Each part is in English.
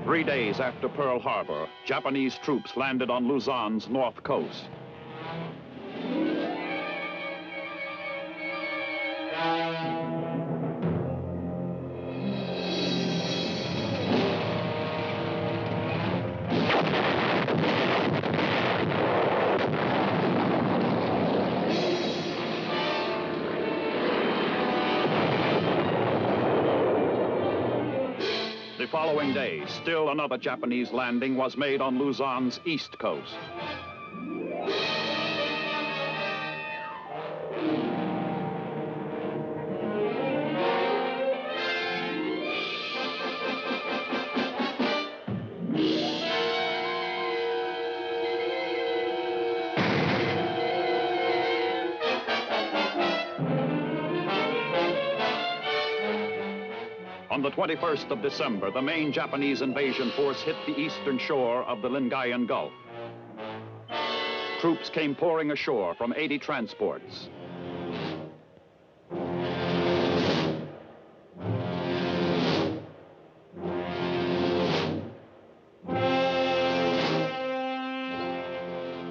3 days after Pearl Harbor, Japanese troops landed on Luzon's north coast. The following day, still another Japanese landing was made on Luzon's east coast. On the 21st of December, the main Japanese invasion force hit the eastern shore of the Lingayen Gulf. Troops came pouring ashore from 80 transports.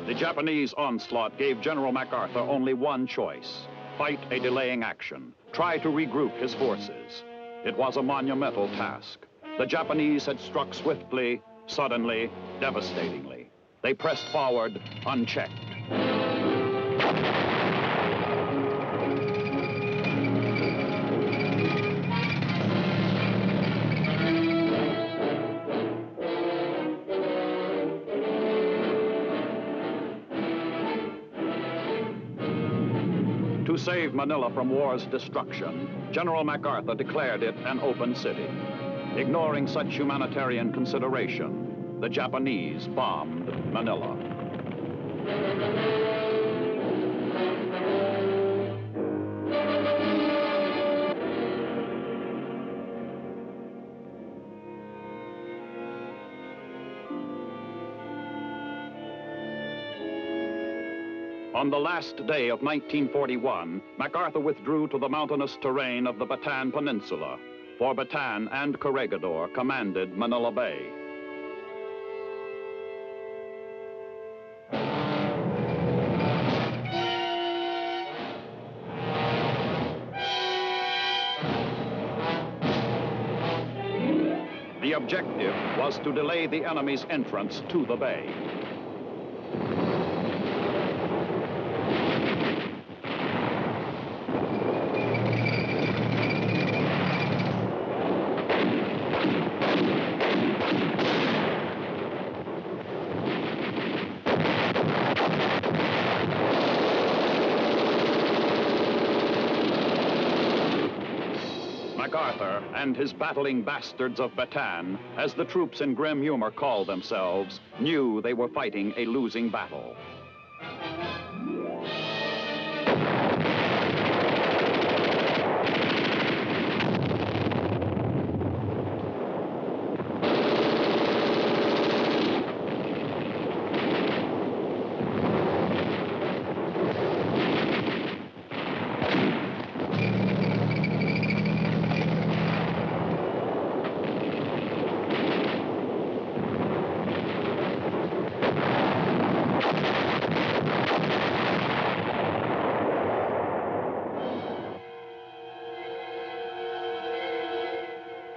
The Japanese onslaught gave General MacArthur only one choice: fight a delaying action, try to regroup his forces. It was a monumental task. The Japanese had struck swiftly, suddenly, devastatingly. They pressed forward, unchecked. To save Manila from war's destruction, General MacArthur declared it an open city. Ignoring such humanitarian consideration, the Japanese bombed Manila. On the last day of 1941, MacArthur withdrew to the mountainous terrain of the Bataan Peninsula, for Bataan and Corregidor commanded Manila Bay. The objective was to delay the enemy's entrance to the bay. MacArthur and his battling bastards of Bataan, as the troops in grim humor called themselves, knew they were fighting a losing battle.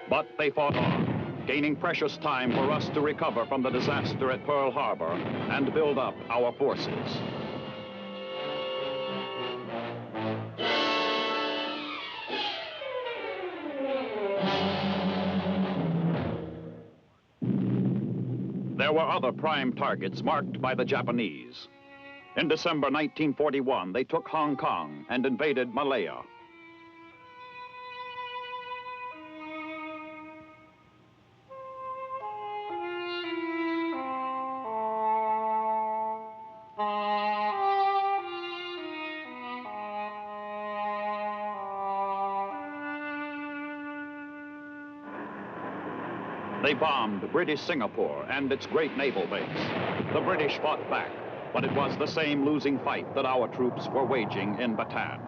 But they fought on, gaining precious time for us to recover from the disaster at Pearl Harbor and build up our forces. There were other prime targets marked by the Japanese. In December 1941, they took Hong Kong and invaded Malaya. They bombed British Singapore and its great naval base. The British fought back, but it was the same losing fight that our troops were waging in Bataan.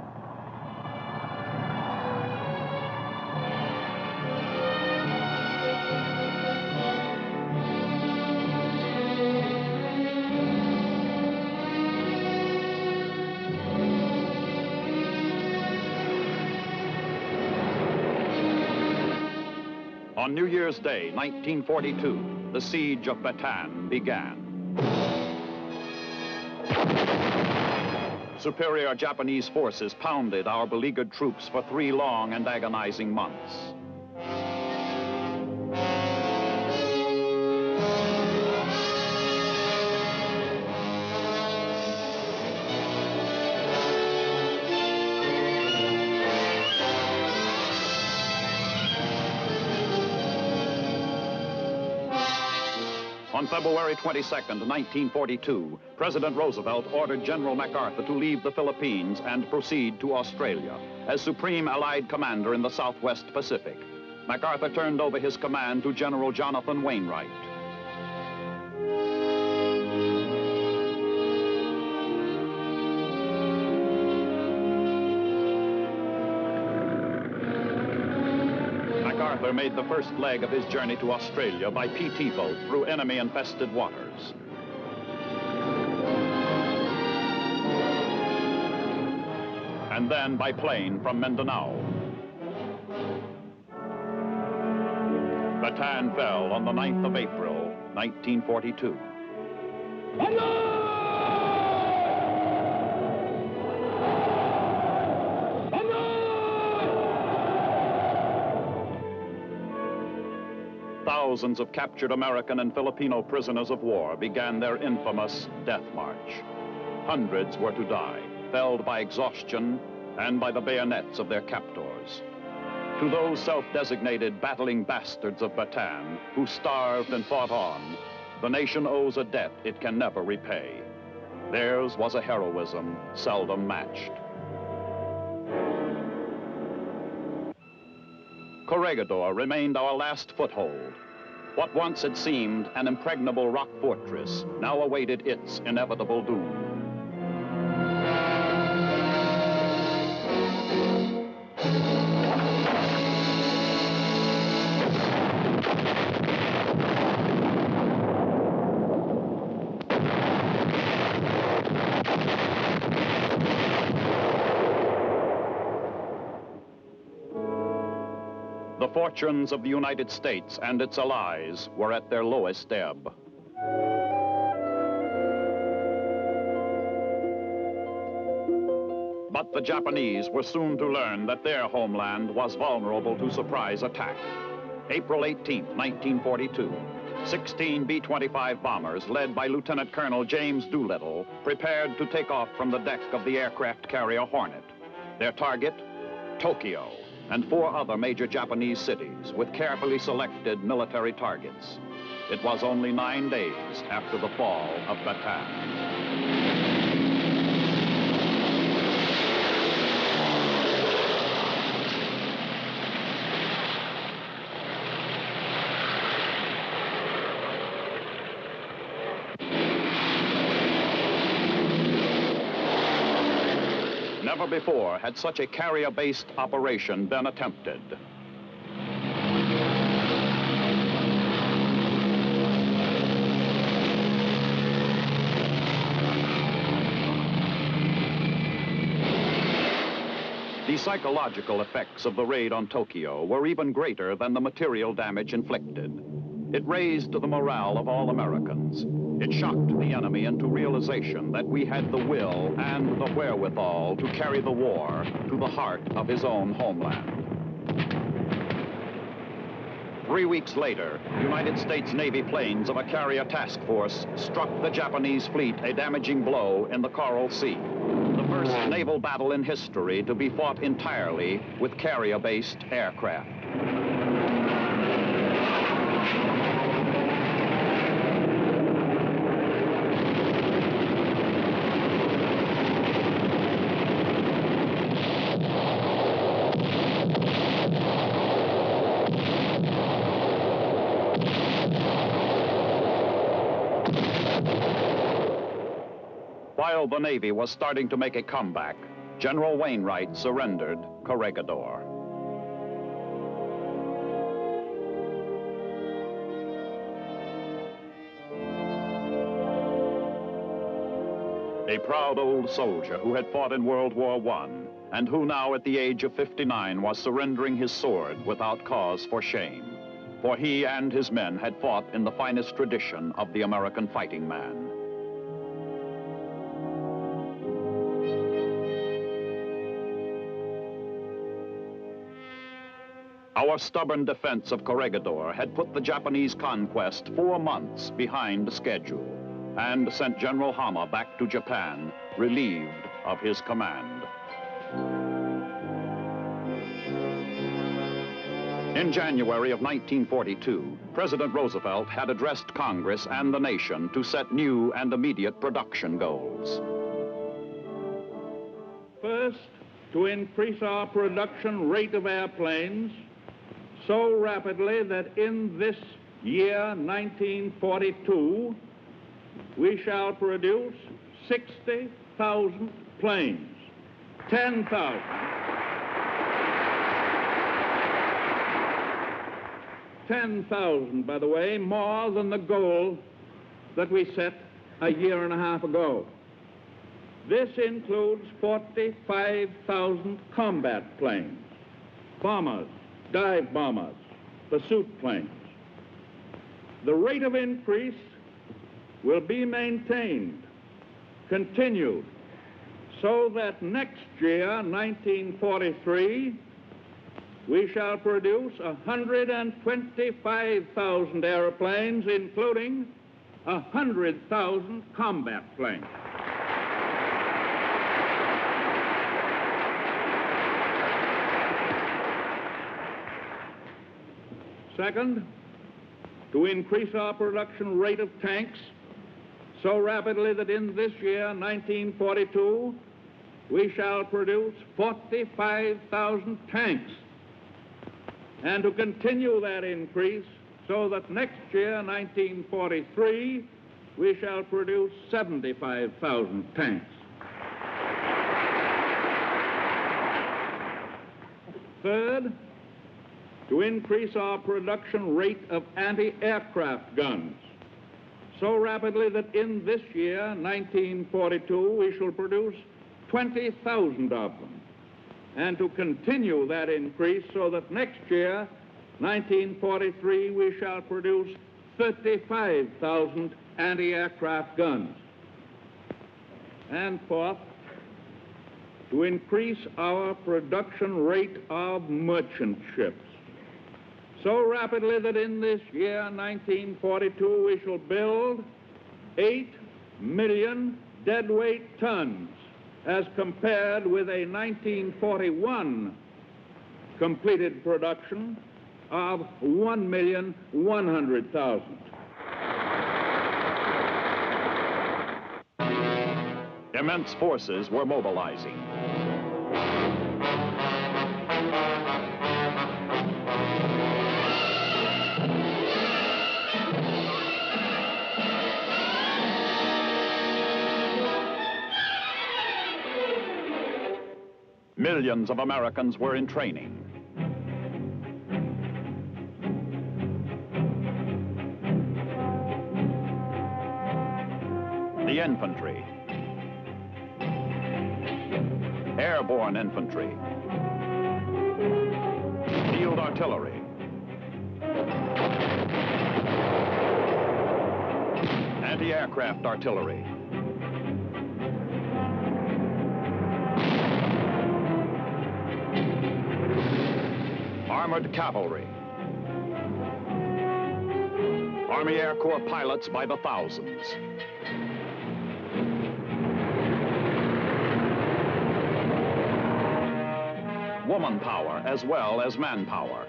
On New Year's Day, 1942, the siege of Bataan began. Superior Japanese forces pounded our beleaguered troops for 3 long and agonizing months. On February 22nd, 1942, President Roosevelt ordered General MacArthur to leave the Philippines and proceed to Australia as Supreme Allied Commander in the Southwest Pacific. MacArthur turned over his command to General Jonathan Wainwright. MacArthur made the first leg of his journey to Australia by PT boat through enemy-infested waters. And then by plane from Mindanao. Bataan fell on the 9th of April, 1942. Thousands of captured American and Filipino prisoners of war began their infamous death march. Hundreds were to die, felled by exhaustion and by the bayonets of their captors. To those self-designated battling bastards of Bataan, who starved and fought on, the nation owes a debt it can never repay. Theirs was a heroism seldom matched. Corregidor remained our last foothold. What once had seemed an impregnable rock fortress now awaited its inevitable doom. The fortunes of the United States and its allies were at their lowest ebb. But the Japanese were soon to learn that their homeland was vulnerable to surprise attack. April 18, 1942, 16 B-25 bombers led by Lieutenant Colonel James Doolittle prepared to take off from the deck of the aircraft carrier Hornet. Their target, Tokyo, and 4 other major Japanese cities with carefully selected military targets. It was only 9 days after the fall of Bataan. Never before had such a carrier-based operation been attempted. The psychological effects of the raid on Tokyo were even greater than the material damage inflicted. It raised the morale of all Americans. It shocked the enemy into realization that we had the will and the wherewithal to carry the war to the heart of his own homeland. 3 weeks later, United States Navy planes of a carrier task force struck the Japanese fleet a damaging blow in the Coral Sea. The first naval battle in history to be fought entirely with carrier-based aircraft. While the Navy was starting to make a comeback, General Wainwright surrendered Corregidor. A proud old soldier who had fought in World War I and who now at the age of 59 was surrendering his sword without cause for shame. for he and his men had fought in the finest tradition of the American fighting man. Our stubborn defense of Corregidor had put the Japanese conquest 4 months behind schedule and sent General Hama back to Japan, relieved of his command. In January of 1942, President Roosevelt had addressed Congress and the nation to set new and immediate production goals. First, to increase our production rate of airplanes so rapidly that in this year, 1942, we shall produce 60,000 planes, 10,000. 10,000, by the way, more than the goal that we set a year and a half ago. This includes 45,000 combat planes, bombers, dive bombers, pursuit planes. The rate of increase will be maintained, continued, so that next year, 1943, we shall produce 125,000 airplanes, including 100,000 combat planes. Second, to increase our production rate of tanks so rapidly that in this year, 1942, we shall produce 45,000 tanks, and to continue that increase so that next year, 1943, we shall produce 75,000 tanks. Third, to increase our production rate of anti-aircraft guns so rapidly that in this year, 1942, we shall produce 20,000 of them, and to continue that increase so that next year, 1943, we shall produce 35,000 anti-aircraft guns. And fourth, to increase our production rate of merchant ships so rapidly that in this year, 1942, we shall build 8 million deadweight tons as compared with a 1941 completed production of 1,100,000. Immense forces were mobilizing. Millions of Americans were in training. The infantry, airborne infantry, field artillery, anti-aircraft artillery, armored cavalry, Army Air Corps pilots by the thousands. Woman power as well as manpower.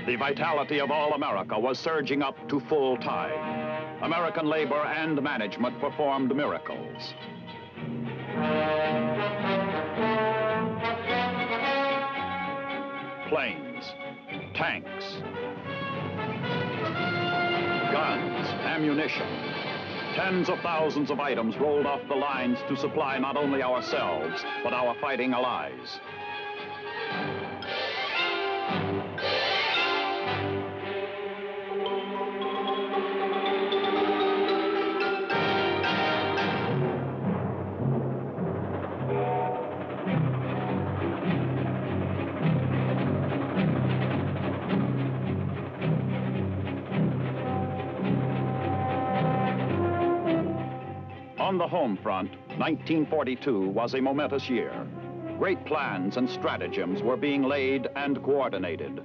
The vitality of all America was surging up to full tide. American labor and management performed miracles. Planes, tanks, guns, ammunition. Tens of thousands of items rolled off the lines to supply not only ourselves, but our fighting allies. the home front, 1942 was a momentous year. Great plans and stratagems were being laid and coordinated.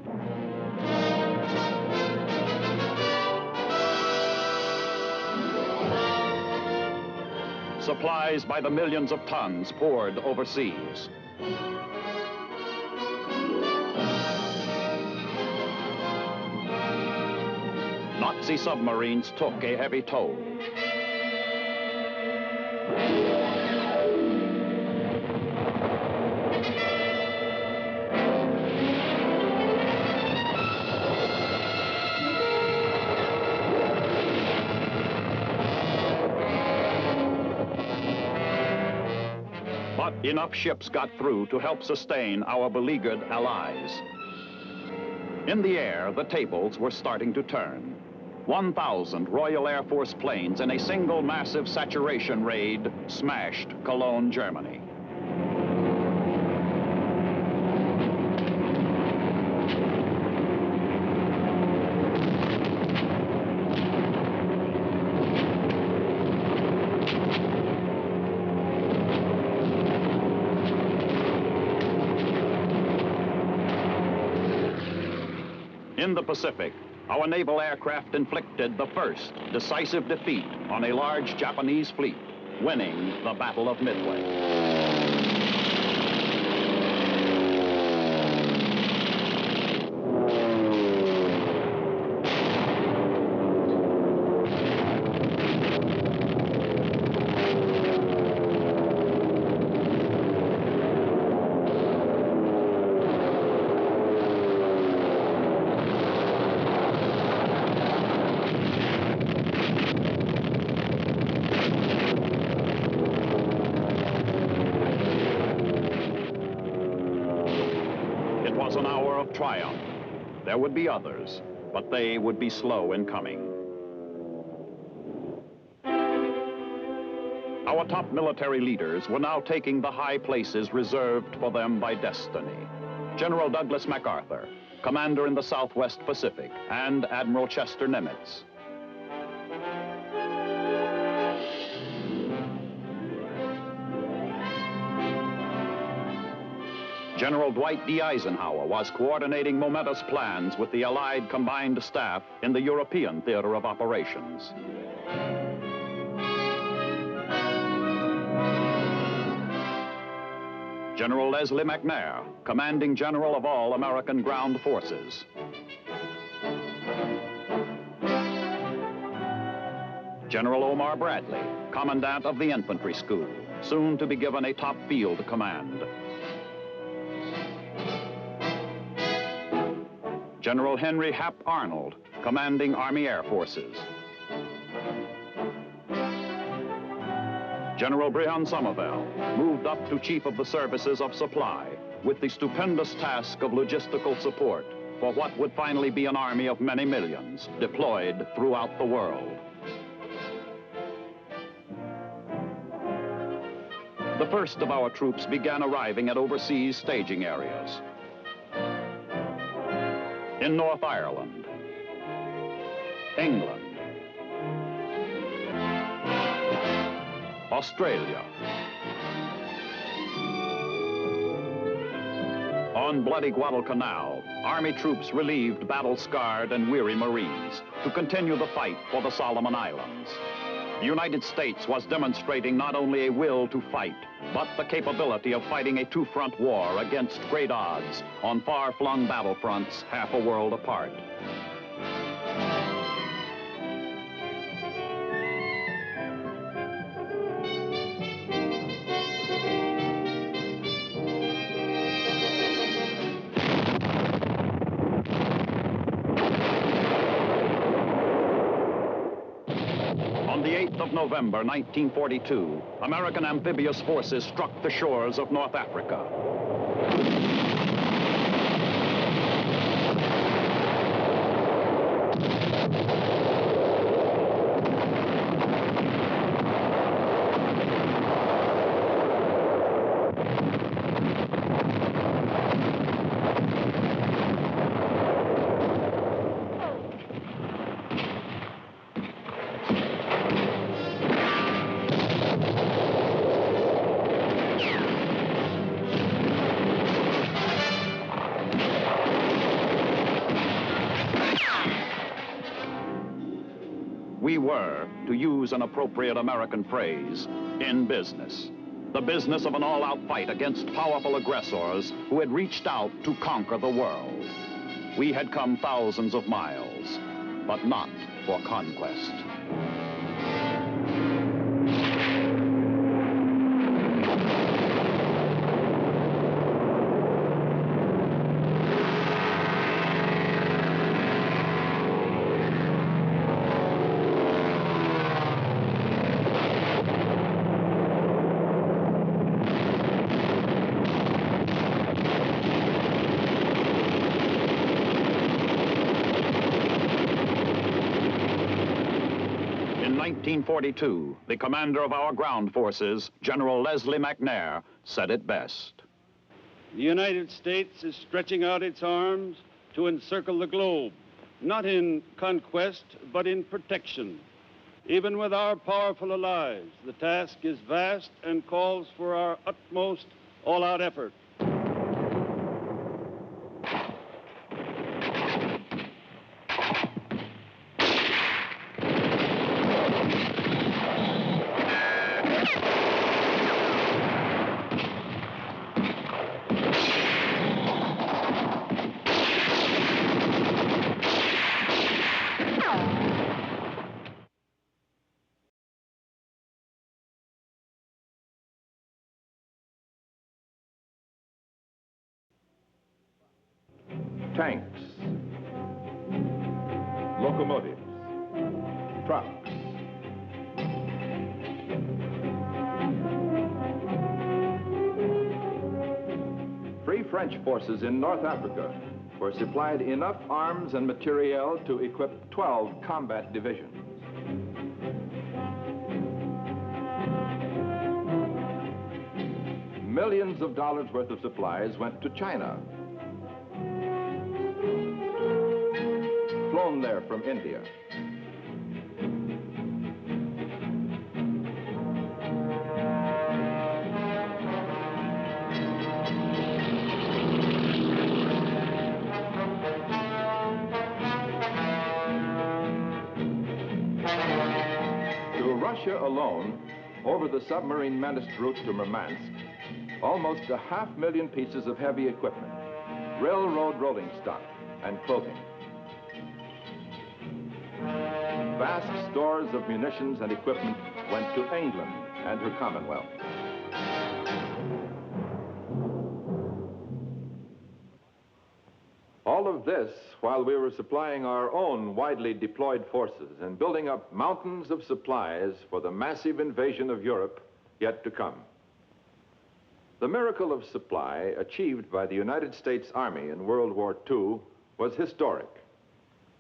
Supplies by the millions of tons poured overseas. Nazi submarines took a heavy toll. But enough ships got through to help sustain our beleaguered allies. In the air, the tables were starting to turn. 1,000 Royal Air Force planes in a single massive saturation raid smashed Cologne, Germany. In the Pacific, our naval aircraft inflicted the first decisive defeat on a large Japanese fleet, winning the Battle of Midway. Was an hour of triumph. There would be others, but they would be slow in coming. Our top military leaders were now taking the high places reserved for them by destiny. General Douglas MacArthur, commander in the Southwest Pacific, and Admiral Chester Nimitz. General Dwight D. Eisenhower was coordinating momentous plans with the Allied Combined Staff in the European theater of operations. General Leslie McNair, commanding general of all American ground forces. General Omar Bradley, commandant of the infantry school, soon to be given a top field command. General Henry Hap Arnold, commanding Army Air Forces. General Breon Somervell moved up to Chief of the Services of Supply with the stupendous task of logistical support for what would finally be an army of many millions deployed throughout the world. The first of our troops began arriving at overseas staging areas. In North Ireland, England, Australia. On bloody Guadalcanal, Army troops relieved battle-scarred and weary Marines to continue the fight for the Solomon Islands. The United States was demonstrating not only a will to fight, but the capability of fighting a two-front war against great odds on far-flung battlefronts half a world apart. On the 8th of November, 1942, American amphibious forces struck the shores of North Africa. We were, to use an appropriate American phrase, in business. The business of an all-out fight against powerful aggressors who had reached out to conquer the world. We had come thousands of miles, but not for conquest. In 1942, the commander of our ground forces, General Leslie McNair, said it best. The United States is stretching out its arms to encircle the globe, not in conquest, but in protection. Even with our powerful allies, the task is vast and calls for our utmost all-out effort. Tanks, locomotives, trucks, Free French forces in North Africa were supplied enough arms and materiel to equip 12 combat divisions. Millions of dollars worth of supplies went to China, flown there from India. To Russia alone, over the submarine menaced route to Murmansk, almost 500,000 pieces of heavy equipment, railroad rolling stock, and clothing. Vast stores of munitions and equipment went to England and her Commonwealth. All of this while we were supplying our own widely deployed forces and building up mountains of supplies for the massive invasion of Europe yet to come. The miracle of supply achieved by the United States Army in World War II was historic.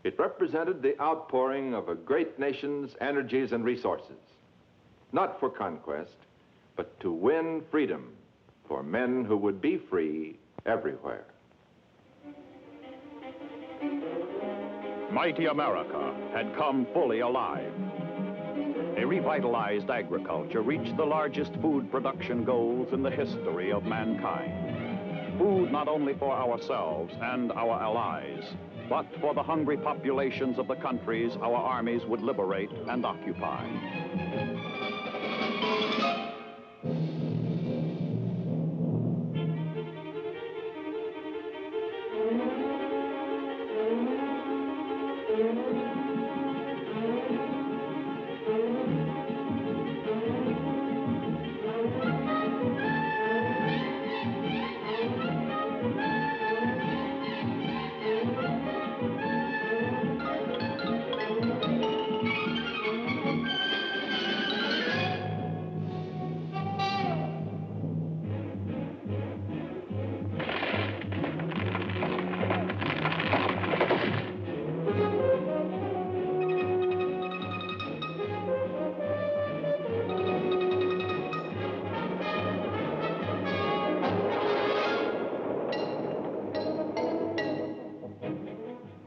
It represented the outpouring of a great nation's energies and resources, not for conquest, but to win freedom for men who would be free everywhere. Mighty America had come fully alive. A revitalized agriculture reached the largest food production goals in the history of mankind. Food not only for ourselves and our allies, but for the hungry populations of the countries our armies would liberate and occupy.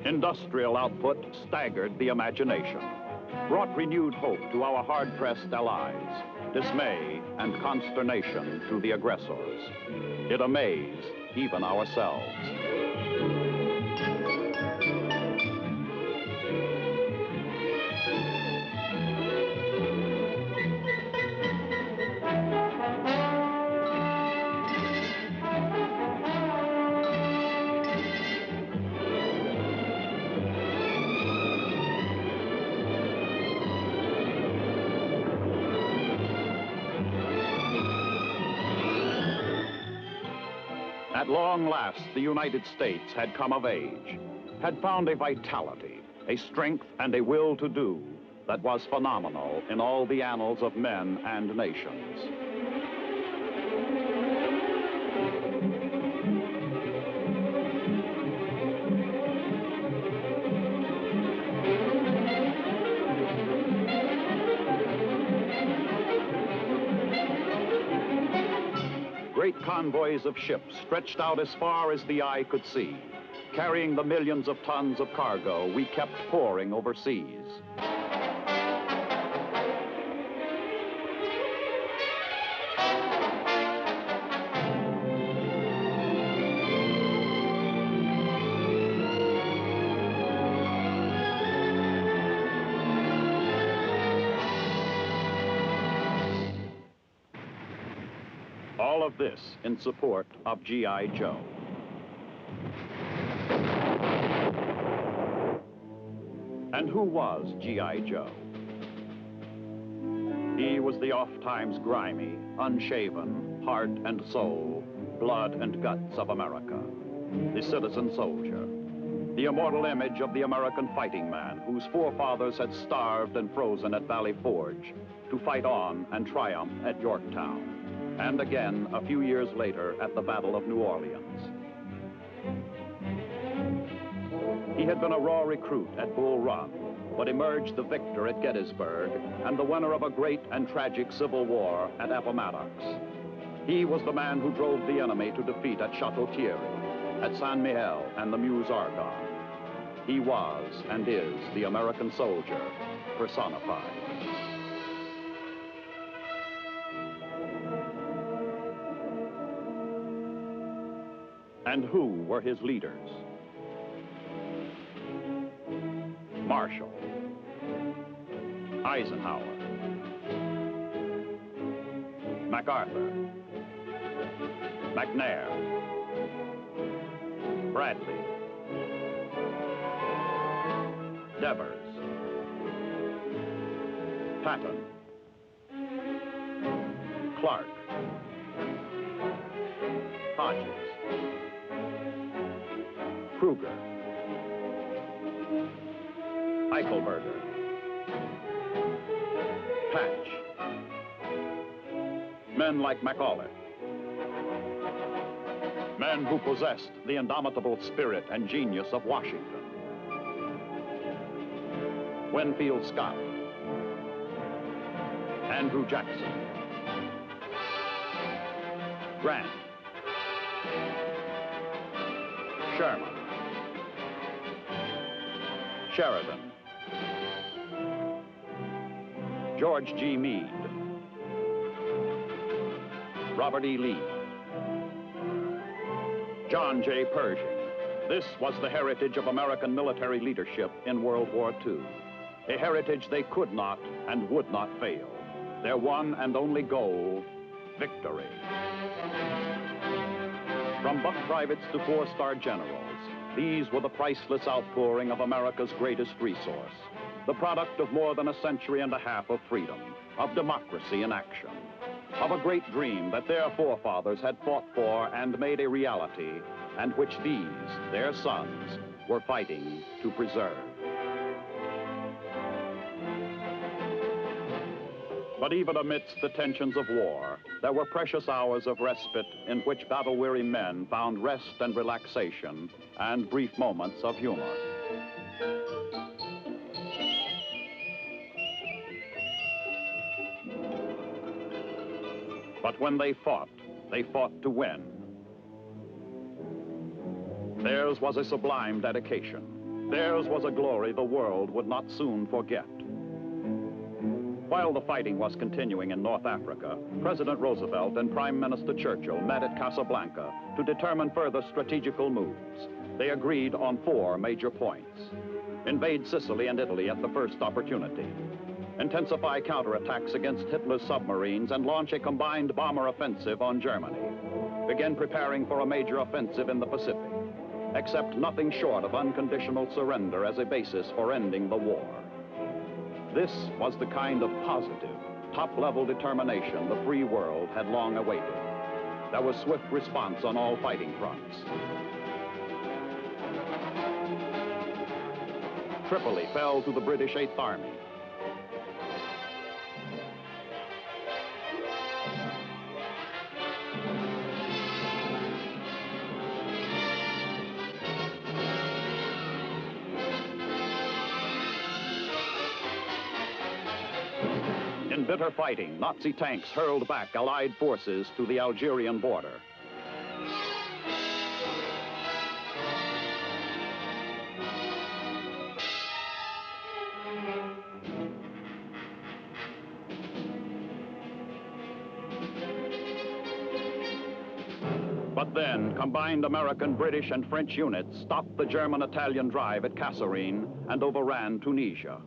Industrial output staggered the imagination, brought renewed hope to our hard-pressed allies, dismay and consternation to the aggressors. It amazed even ourselves. At long last, the United States had come of age, had found a vitality, a strength, and a will to do that was phenomenal in all the annals of men and nations. Great convoys of ships stretched out as far as the eye could see, carrying the millions of tons of cargo we kept pouring overseas. All of this in support of G.I. Joe. And who was G.I. Joe? He was the oft-times grimy, unshaven, heart and soul, blood and guts of America, the citizen soldier, the immortal image of the American fighting man whose forefathers had starved and frozen at Valley Forge to fight on and triumph at Yorktown, and again a few years later at the Battle of New Orleans. He had been a raw recruit at Bull Run, but emerged the victor at Gettysburg and the winner of a great and tragic civil war at Appomattox. He was the man who drove the enemy to defeat at Chateau Thierry, at Saint Mihiel and the Meuse-Argonne. He was and is the American soldier personified. And who were his leaders? Marshall, Eisenhower, MacArthur, McNair, Bradley, Devers, Patton, Clark, Hodges, Kruger, Eichelberger, Patch, men like McAuliffe, men who possessed the indomitable spirit and genius of Washington, Winfield Scott, Andrew Jackson, Grant, Sherman, Sheridan, George G. Meade, Robert E. Lee, John J. Pershing. This was the heritage of American military leadership in World War II, a heritage they could not and would not fail. Their one and only goal, victory. From buck privates to four-star generals, these were the priceless outpouring of America's greatest resource, the product of more than a century and a half of freedom, of democracy in action, of a great dream that their forefathers had fought for and made a reality, and which these, their sons, were fighting to preserve. But even amidst the tensions of war, there were precious hours of respite in which battle-weary men found rest and relaxation and brief moments of humor. But when they fought to win. Theirs was a sublime dedication. Theirs was a glory the world would not soon forget. While the fighting was continuing in North Africa, President Roosevelt and Prime Minister Churchill met at Casablanca to determine further strategical moves. They agreed on 4 major points. Invade Sicily and Italy at the first opportunity. Intensify counterattacks against Hitler's submarines and launch a combined bomber offensive on Germany. Begin preparing for a major offensive in the Pacific. Accept nothing short of unconditional surrender as a basis for ending the war. This was the kind of positive, top-level determination the free world had long awaited. There was swift response on all fighting fronts. Tripoli fell to the British Eighth Army. In bitter fighting, Nazi tanks hurled back Allied forces to the Algerian border. But then, combined American, British, and French units stopped the German-Italian drive at Kasserine and overran Tunisia.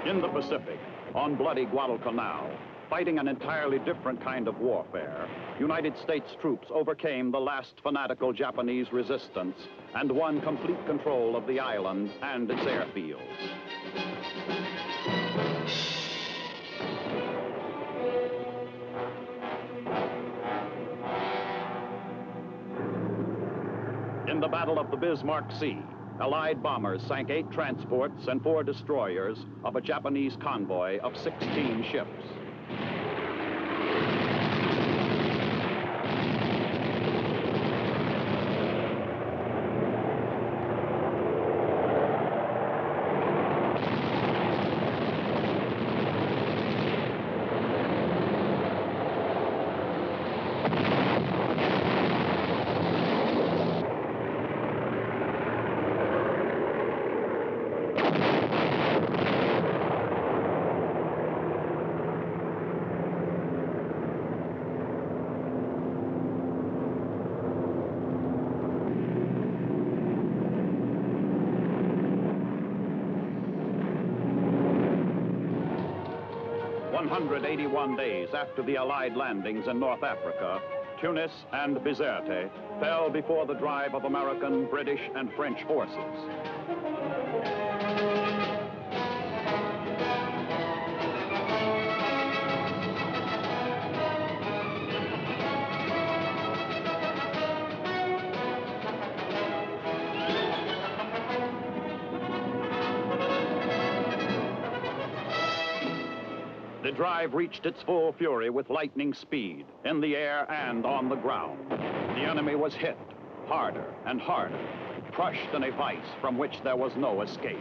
In the Pacific, on bloody Guadalcanal, fighting an entirely different kind of warfare, United States troops overcame the last fanatical Japanese resistance and won complete control of the island and its airfields. In the Battle of the Bismarck Sea, Allied bombers sank 8 transports and 4 destroyers of a Japanese convoy of 16 ships. "181 days after the Allied landings in North Africa, Tunis and Bizerte fell before the drive of American, British, and French forces. The drive reached its full fury with lightning speed, in the air and on the ground. The enemy was hit, harder and harder, crushed in a vice from which there was no escape.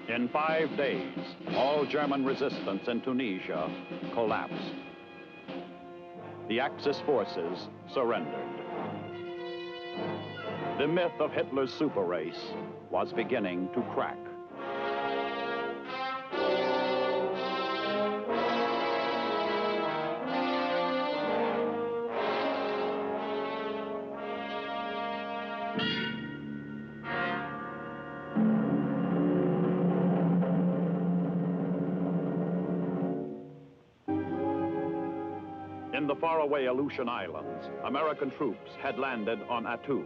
In 5 days, all German resistance in Tunisia collapsed. The Axis forces surrendered. The myth of Hitler's super race was beginning to crack. In the faraway Aleutian Islands, American troops had landed on Attu.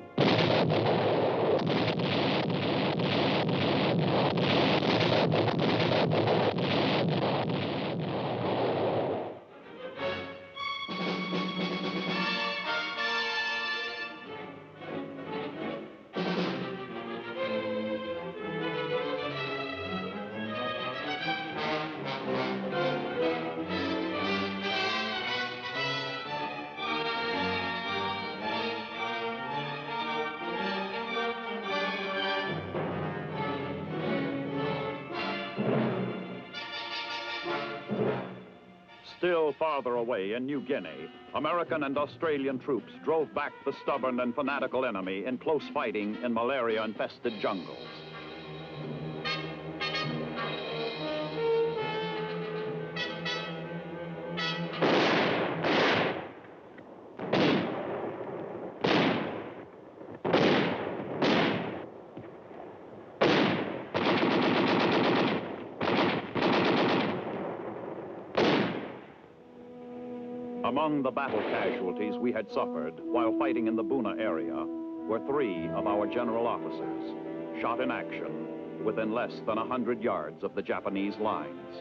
Still farther away in New Guinea, American and Australian troops drove back the stubborn and fanatical enemy in close fighting in malaria-infested jungles. Among the battle casualties we had suffered while fighting in the Buna area were 3 of our general officers, shot in action within less than 100 yards of the Japanese lines.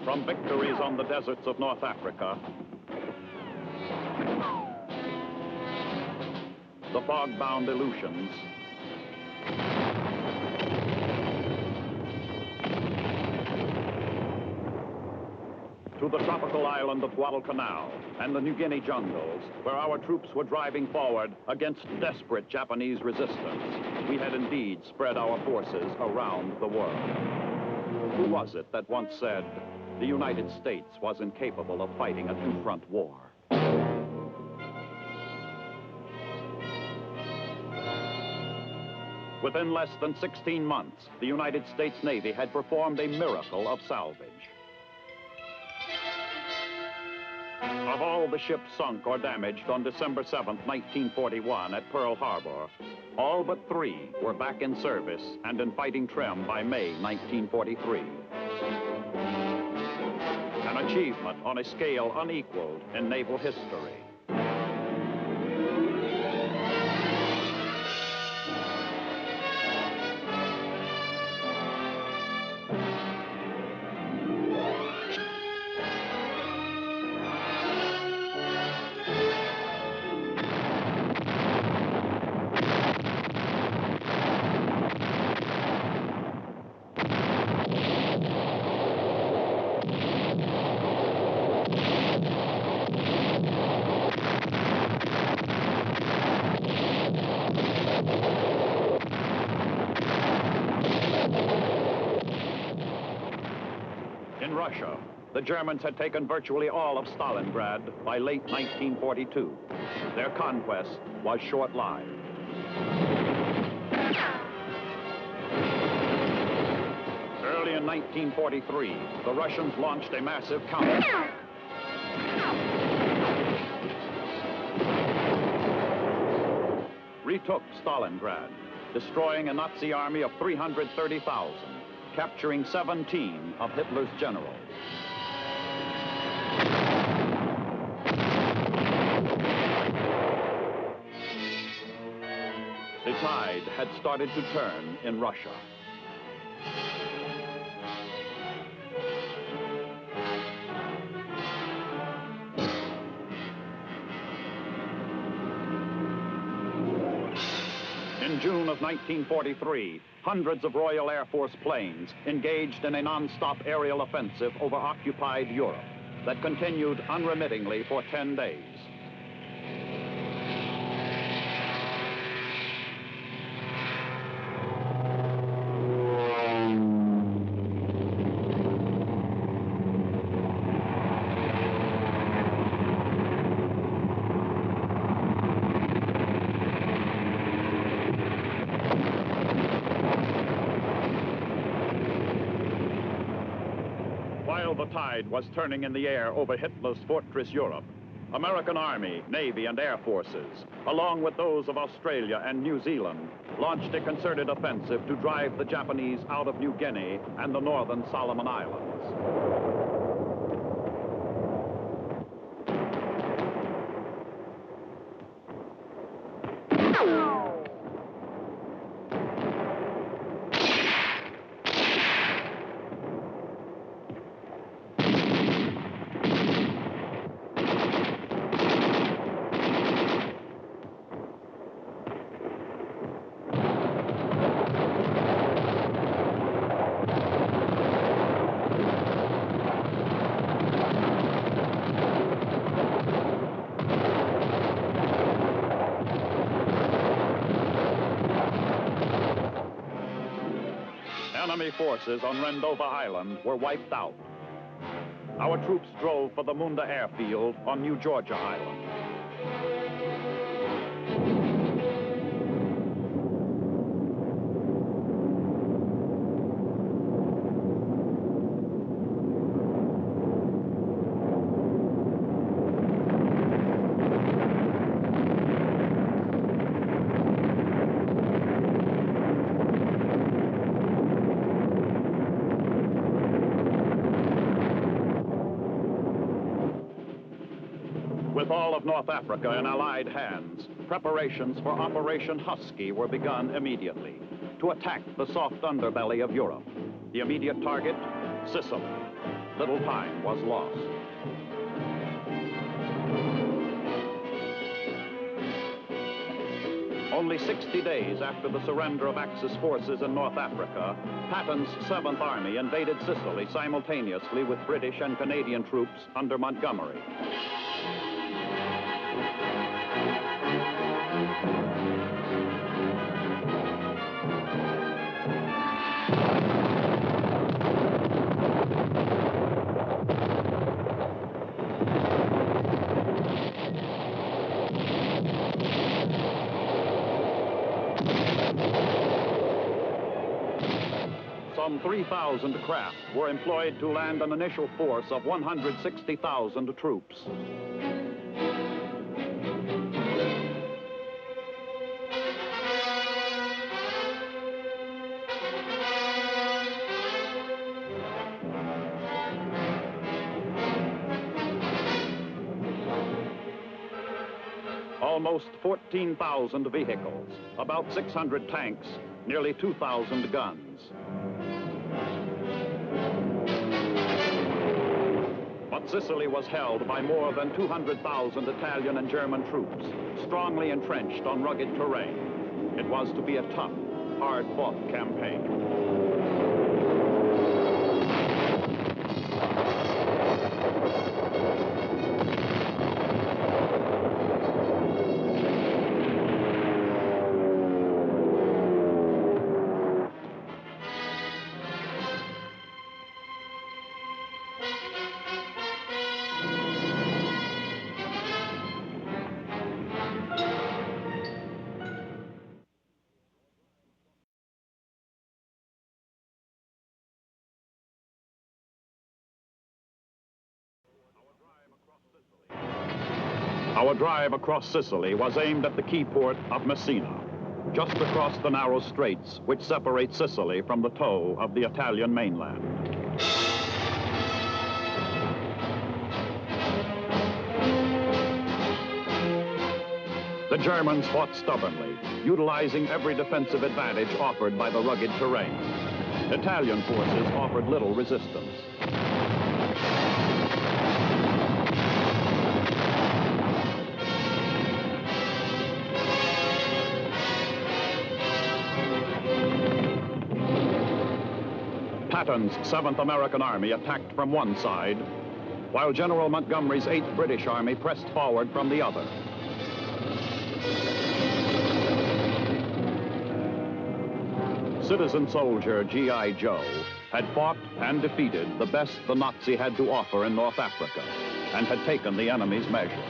From victories on the deserts of North Africa, the fog-bound Aleutians, to the tropical island of Guadalcanal and the New Guinea jungles, where our troops were driving forward against desperate Japanese resistance, we had indeed spread our forces around the world. Who was it that once said, the United States was incapable of fighting a two-front war? Within less than 16 months, the United States Navy had performed a miracle of salvage. Of all the ships sunk or damaged on December 7th, 1941 at Pearl Harbor, all but 3 were back in service and in fighting trim by May 1943. An achievement on a scale unequaled in naval history. In Russia, the Germans had taken virtually all of Stalingrad by late 1942. Their conquest was short-lived. Early in 1943, the Russians launched a massive counterattack. Retook Stalingrad, destroying a Nazi army of 330,000. Capturing 17 of Hitler's generals. The tide had started to turn in Russia. In June of 1943, hundreds of Royal Air Force planes engaged in a non-stop aerial offensive over occupied Europe that continued unremittingly for 10 days. While the tide was turning in the air over Hitler's fortress Europe, American Army, Navy, and Air Forces, along with those of Australia and New Zealand, launched a concerted offensive to drive the Japanese out of New Guinea and the northern Solomon Islands. Enemy forces on Rendova Island were wiped out. Our troops drove for the Munda Airfield on New Georgia Island. With all of North Africa in Allied hands, preparations for Operation Husky were begun immediately to attack the soft underbelly of Europe. The immediate target, Sicily. Little time was lost. Only 60 days after the surrender of Axis forces in North Africa, Patton's 7th Army invaded Sicily simultaneously with British and Canadian troops under Montgomery. Some 3,000 craft were employed to land an initial force of 160,000 troops. Almost 14,000 vehicles, about 600 tanks, nearly 2,000 guns. But Sicily was held by more than 200,000 Italian and German troops, strongly entrenched on rugged terrain. It was to be a tough, hard-fought campaign. Our drive across Sicily was aimed at the key port of Messina, just across the narrow straits which separate Sicily from the toe of the Italian mainland. The Germans fought stubbornly, utilizing every defensive advantage offered by the rugged terrain. Italian forces offered little resistance. Patton's 7th American Army attacked from one side, while General Montgomery's 8th British Army pressed forward from the other. Citizen soldier G.I. Joe had fought and defeated the best the Nazi had to offer in North Africa and had taken the enemy's measure.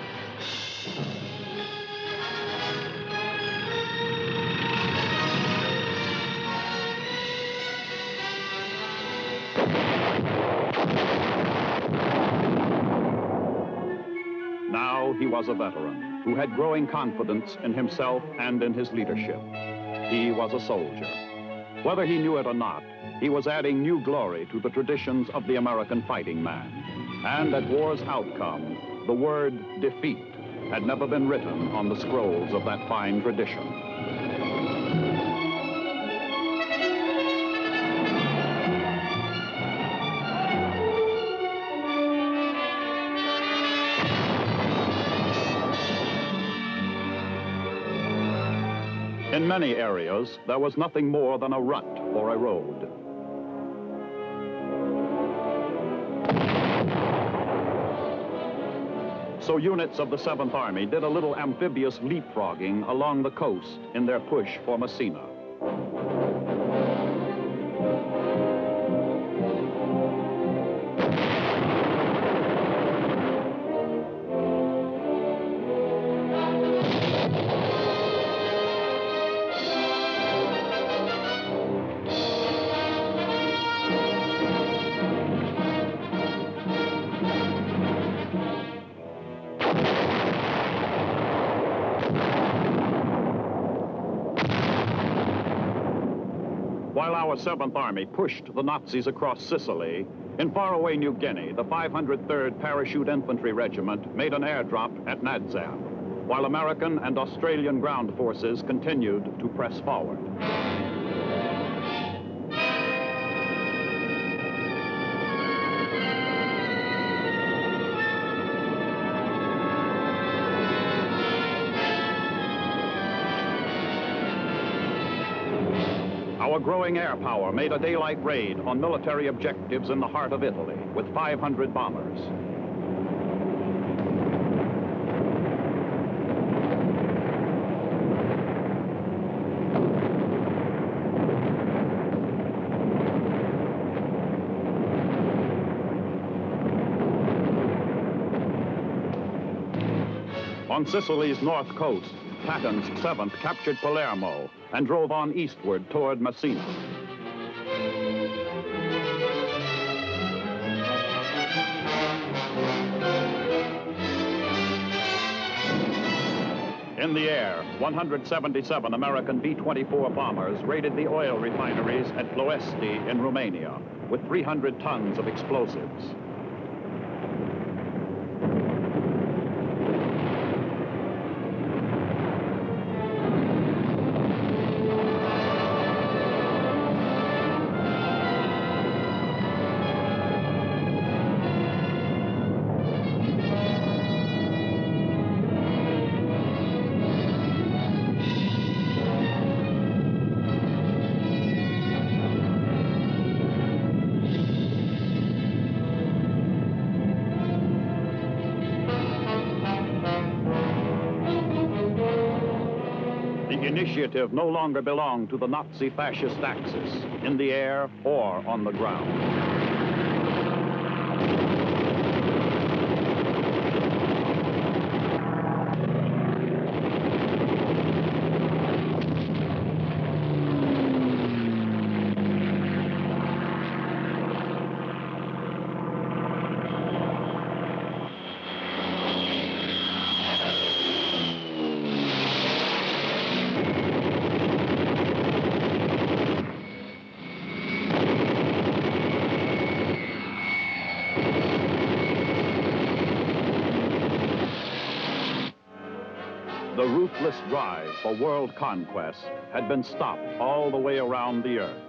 Now he was a veteran who had growing confidence in himself and in his leadership. He was a soldier. Whether he knew it or not, he was adding new glory to the traditions of the American fighting man. And at war's outcome, the word defeat had never been written on the scrolls of that fine tradition. In many areas, there was nothing more than a rut or a road. So units of the 7th Army did a little amphibious leapfrogging along the coast in their push for Messina. While our 7th Army pushed the Nazis across Sicily, in faraway New Guinea, the 503rd Parachute Infantry Regiment made an airdrop at Nadzab, while American and Australian ground forces continued to press forward. Our growing air power made a daylight raid on military objectives in the heart of Italy with 500 bombers. On Sicily's north coast, Patton's 7th captured Palermo and drove on eastward toward Messina. In the air, 177 American B-24 bombers raided the oil refineries at Ploesti in Romania with 300 tons of explosives. The initiative no longer belonged to the Nazi fascist Axis, in the air or on the ground. The ruthless drive for world conquest had been stopped all the way around the earth,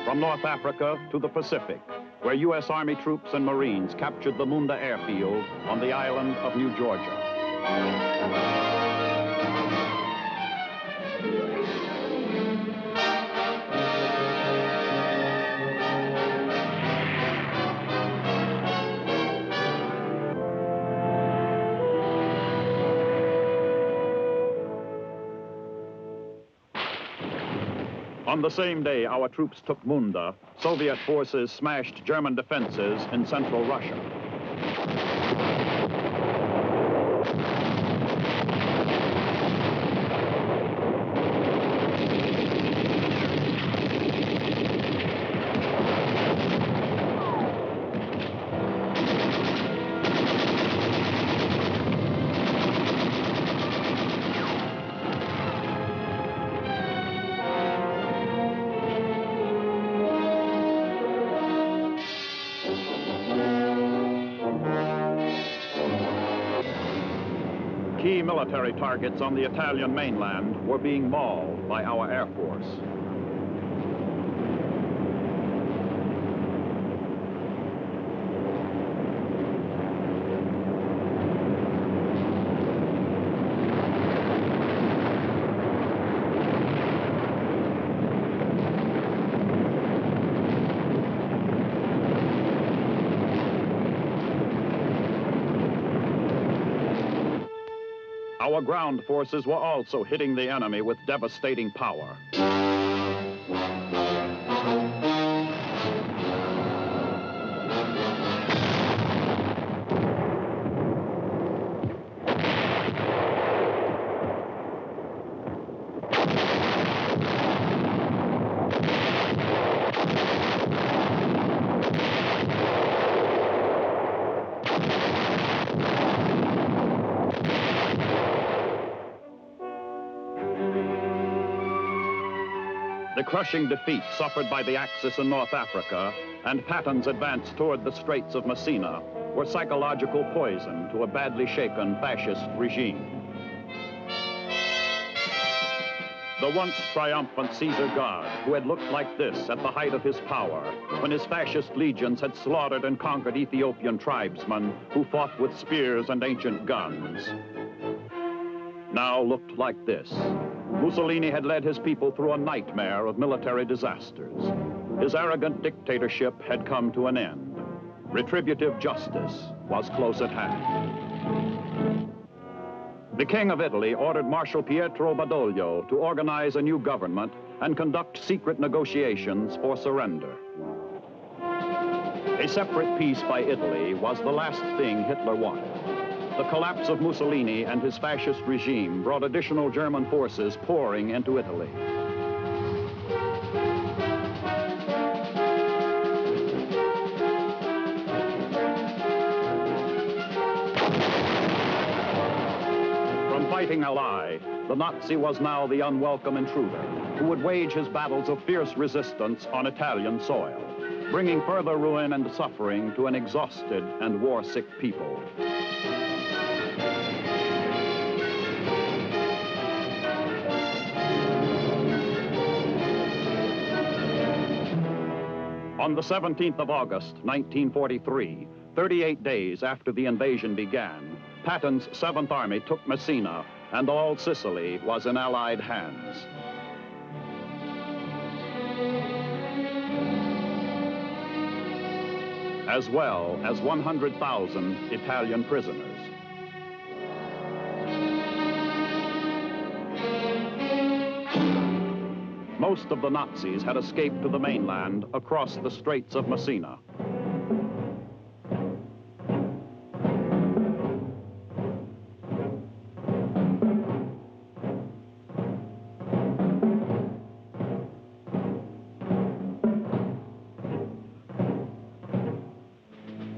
from North Africa to the Pacific, where U.S. Army troops and Marines captured the Munda airfield on the island of New Georgia. On the same day our troops took Munda, Soviet forces smashed German defenses in central Russia. Key military targets on the Italian mainland were being mauled by our Air Force. Our ground forces were also hitting the enemy with devastating power. The crushing defeat suffered by the Axis in North Africa and Patton's advance toward the Straits of Messina were psychological poison to a badly shaken fascist regime. The once triumphant Caesar God, who had looked like this at the height of his power, when his fascist legions had slaughtered and conquered Ethiopian tribesmen who fought with spears and ancient guns, now looked like this. Mussolini had led his people through a nightmare of military disasters. His arrogant dictatorship had come to an end. Retributive justice was close at hand. The King of Italy ordered Marshal Pietro Badoglio to organize a new government and conduct secret negotiations for surrender. A separate peace by Italy was the last thing Hitler wanted. The collapse of Mussolini and his fascist regime brought additional German forces pouring into Italy. From fighting ally, the Nazi was now the unwelcome intruder who would wage his battles of fierce resistance on Italian soil, bringing further ruin and suffering to an exhausted and war-sick people. On the 17th of August, 1943, 38 days after the invasion began, Patton's 7th Army took Messina, and all Sicily was in Allied hands. As well as 100,000 Italian prisoners. Most of the Nazis had escaped to the mainland across the Straits of Messina.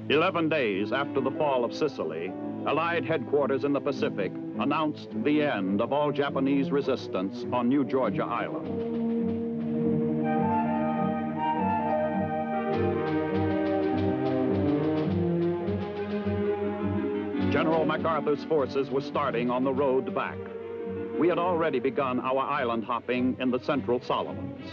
"11 days after the fall of Sicily, Allied headquarters in the Pacific announced the end of all Japanese resistance on New Georgia Island. General MacArthur's forces were starting on the road back. We had already begun our island hopping in the Central Solomons.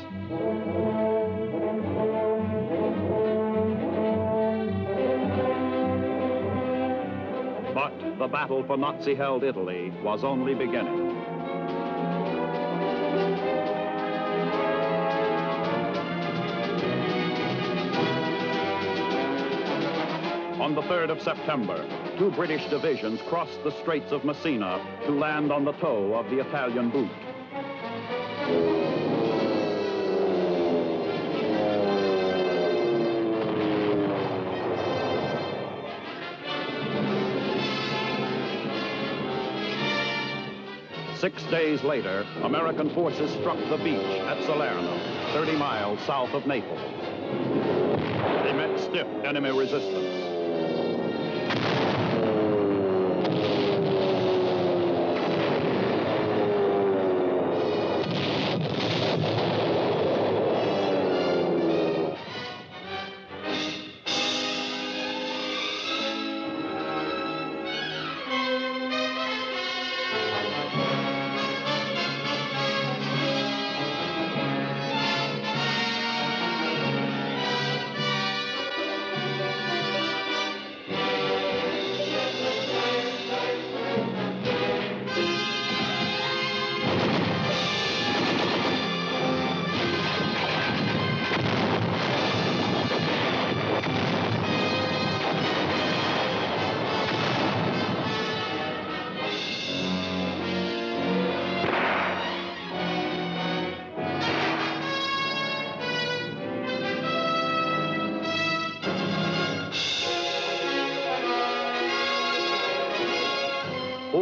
But the battle for Nazi-held Italy was only beginning. On the 3rd of September, 2 British divisions crossed the Straits of Messina to land on the toe of the Italian boot. Six days later, American forces struck the beach at Salerno, 30 miles south of Naples. They met stiff enemy resistance.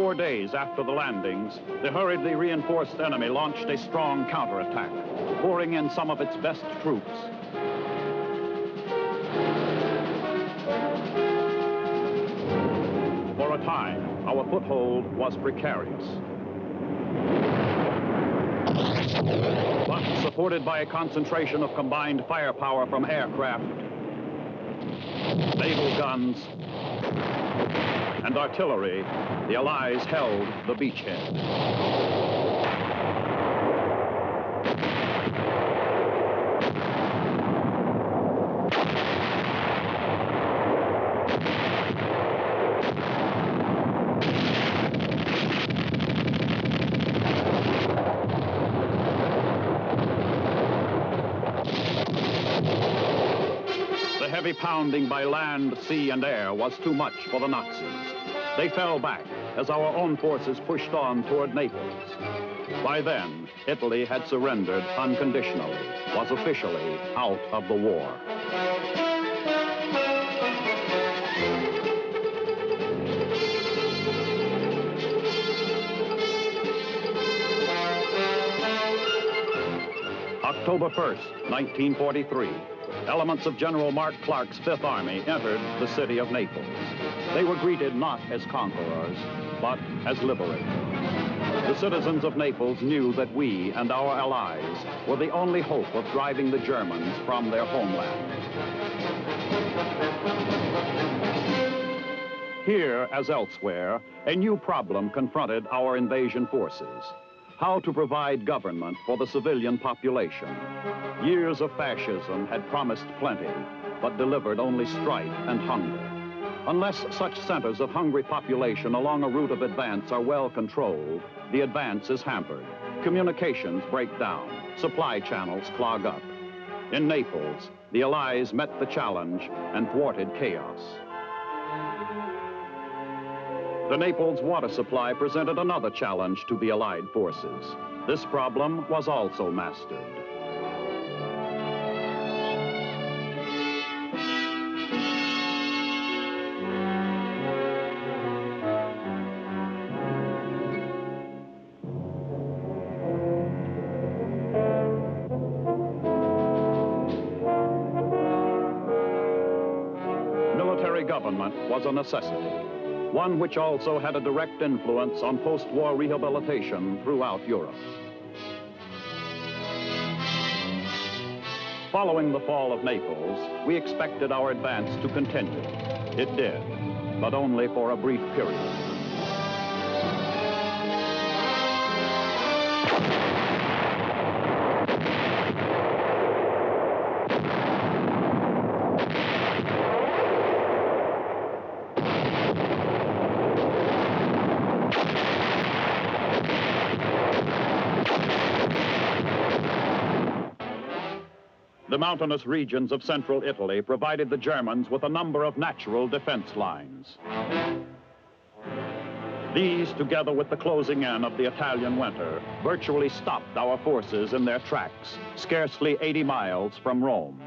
4 days after the landings, the hurriedly reinforced enemy launched a strong counterattack, pouring in some of its best troops. For a time, our foothold was precarious. But supported by a concentration of combined firepower from aircraft, naval guns, and artillery, the Allies held the beachhead. The heavy pounding by land, sea, and air was too much for the Nazis. They fell back as our own forces pushed on toward Naples. By then, Italy had surrendered unconditionally, was officially out of the war. October 1st, 1943. Elements of General Mark Clark's Fifth Army entered the city of Naples. They were greeted not as conquerors, but as liberators. The citizens of Naples knew that we and our allies were the only hope of driving the Germans from their homeland. Here, as elsewhere, a new problem confronted our invasion forces: how to provide government for the civilian population. Years of fascism had promised plenty, but delivered only strife and hunger. Unless such centers of hungry population along a route of advance are well controlled, the advance is hampered. Communications break down, supply channels clog up. In Naples, the Allies met the challenge and thwarted chaos. The Naples water supply presented another challenge to the Allied forces. This problem was also mastered. Military government was a necessity, one which also had a direct influence on post-war rehabilitation throughout Europe. Following the fall of Naples, we expected our advance to continue. It did, but only for a brief period. The mountainous regions of central Italy provided the Germans with a number of natural defense lines. These, together with the closing in of the Italian winter, virtually stopped our forces in their tracks, scarcely 80 miles from Rome.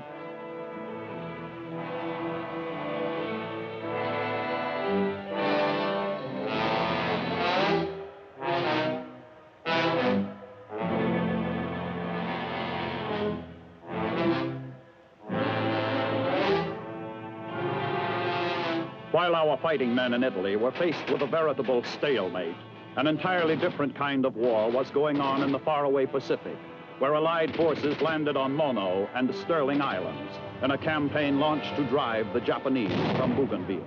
While our fighting men in Italy were faced with a veritable stalemate, an entirely different kind of war was going on in the faraway Pacific, where Allied forces landed on Mono and Sterling Islands in a campaign launched to drive the Japanese from Bougainville.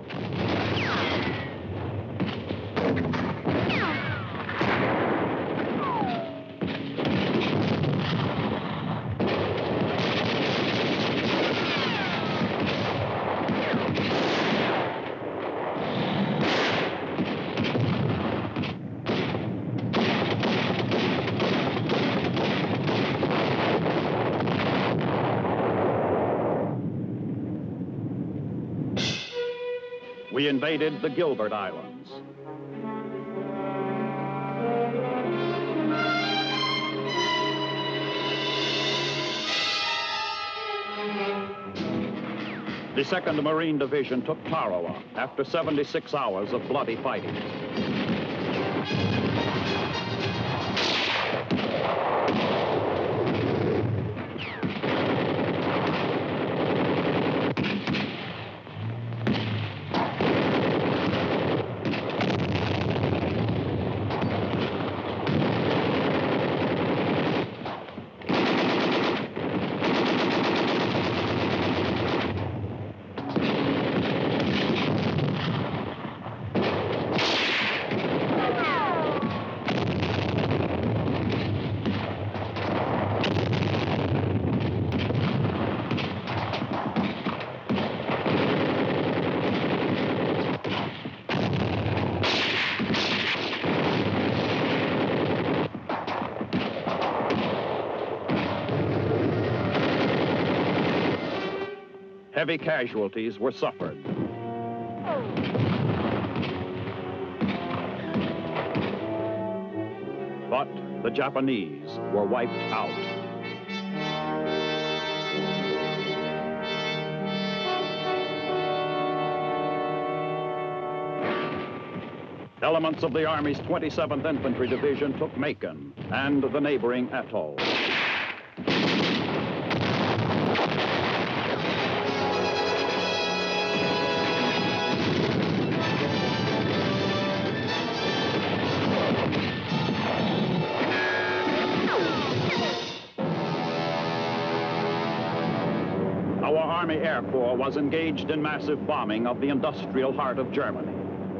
We invaded the Gilbert Islands. The 2nd Marine Division took Tarawa after 76 hours of bloody fighting. Heavy casualties were suffered. But the Japanese were wiped out. Elements of the Army's 27th Infantry Division took Macon and the neighboring atoll. Our Army Air Corps was engaged in massive bombing of the industrial heart of Germany,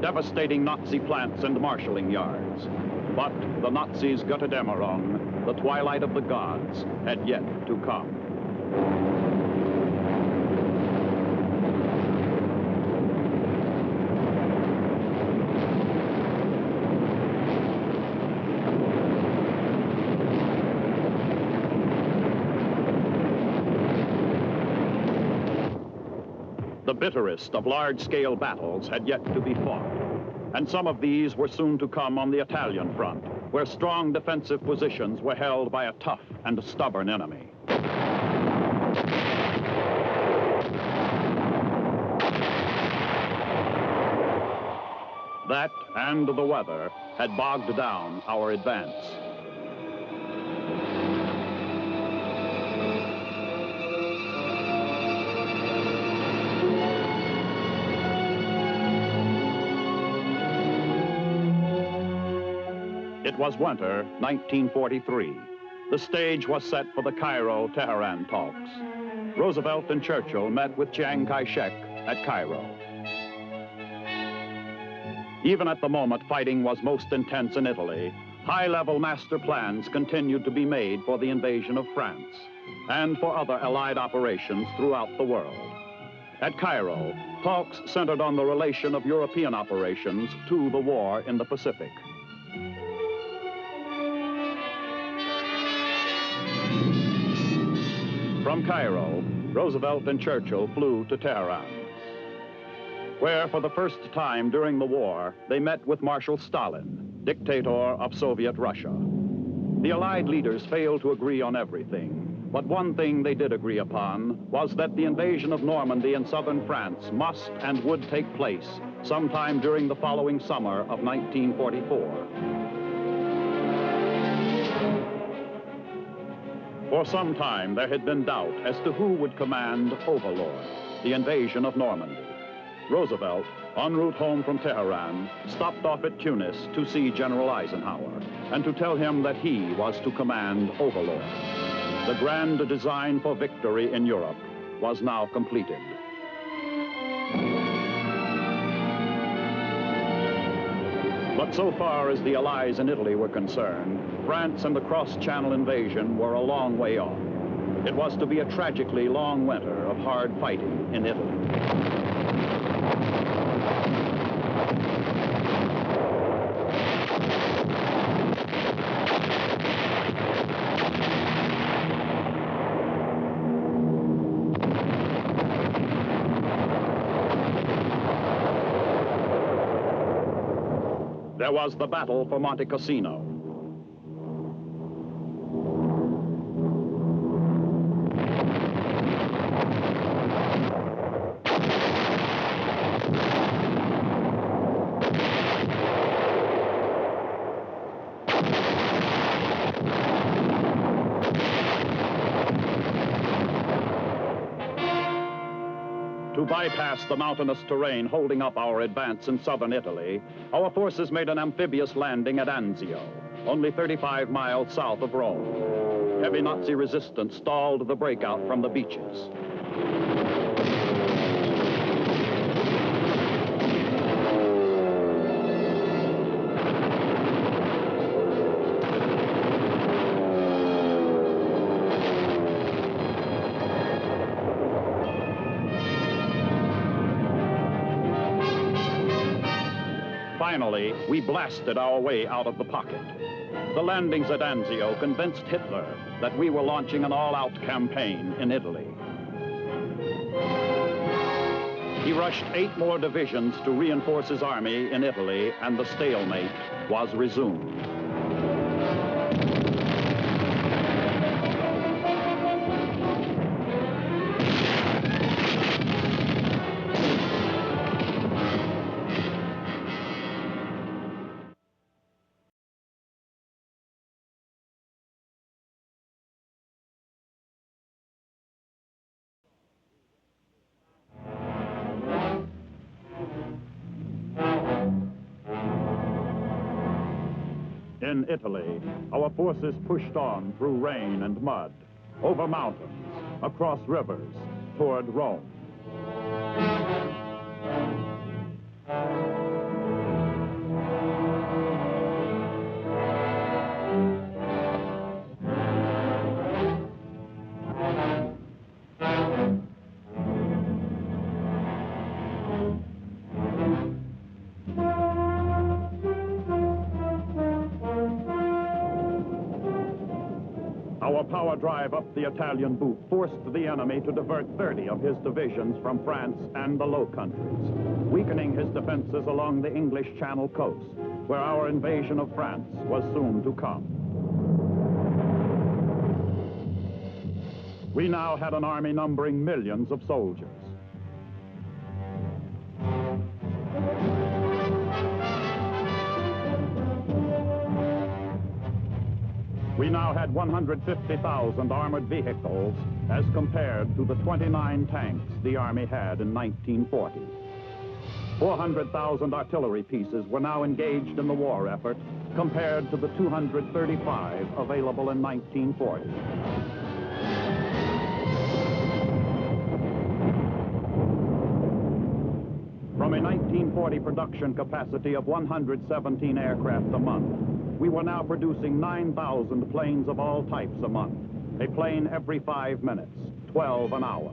devastating Nazi plants and marshalling yards. But the Nazis' Götterdämmerung, the twilight of the gods, had yet to come. The bitterest of large-scale battles had yet to be fought, and some of these were soon to come on the Italian front, where strong defensive positions were held by a tough and stubborn enemy. That and the weather had bogged down our advance. It was winter 1943. The stage was set for the Cairo-Tehran talks. Roosevelt and Churchill met with Chiang Kai-shek at Cairo. Even at the moment fighting was most intense in Italy, high-level master plans continued to be made for the invasion of France and for other Allied operations throughout the world. At Cairo, talks centered on the relation of European operations to the war in the Pacific. From Cairo, Roosevelt and Churchill flew to Tehran, where for the first time during the war, they met with Marshal Stalin, dictator of Soviet Russia. The Allied leaders failed to agree on everything, but one thing they did agree upon was that the invasion of Normandy in southern France must and would take place sometime during the following summer of 1944. For some time, there had been doubt as to who would command Overlord, the invasion of Normandy. Roosevelt, en route home from Tehran, stopped off at Tunis to see General Eisenhower and to tell him that he was to command Overlord. The grand design for victory in Europe was now completed. But so far as the Allies in Italy were concerned, France and the cross-channel invasion were a long way off. It was to be a tragically long winter of hard fighting in Italy. There was the battle for Monte Cassino. To bypass the mountainous terrain holding up our advance in southern Italy, our forces made an amphibious landing at Anzio, only 35 miles south of Rome. Heavy Nazi resistance stalled the breakout from the beaches. Finally, we blasted our way out of the pocket. The landings at Anzio convinced Hitler that we were launching an all-out campaign in Italy. rushed 8 more divisions to reinforce his army in Italy, and the stalemate was resumed. In Italy, our forces pushed on through rain and mud, over mountains, across rivers, toward Rome. Our power drive up the Italian boot forced the enemy to divert 30 of his divisions from France and the Low Countries, weakening his defenses along the English Channel coast, where our invasion of France was soon to come. We now had an army numbering millions of soldiers. We now had 150,000 armored vehicles as compared to the 29 tanks the Army had in 1940. 400,000 artillery pieces were now engaged in the war effort compared to the 235 available in 1940. From a 1940 production capacity of 117 aircraft a month, we were now producing 9,000 planes of all types a month, a plane every 5 minutes, 12 an hour.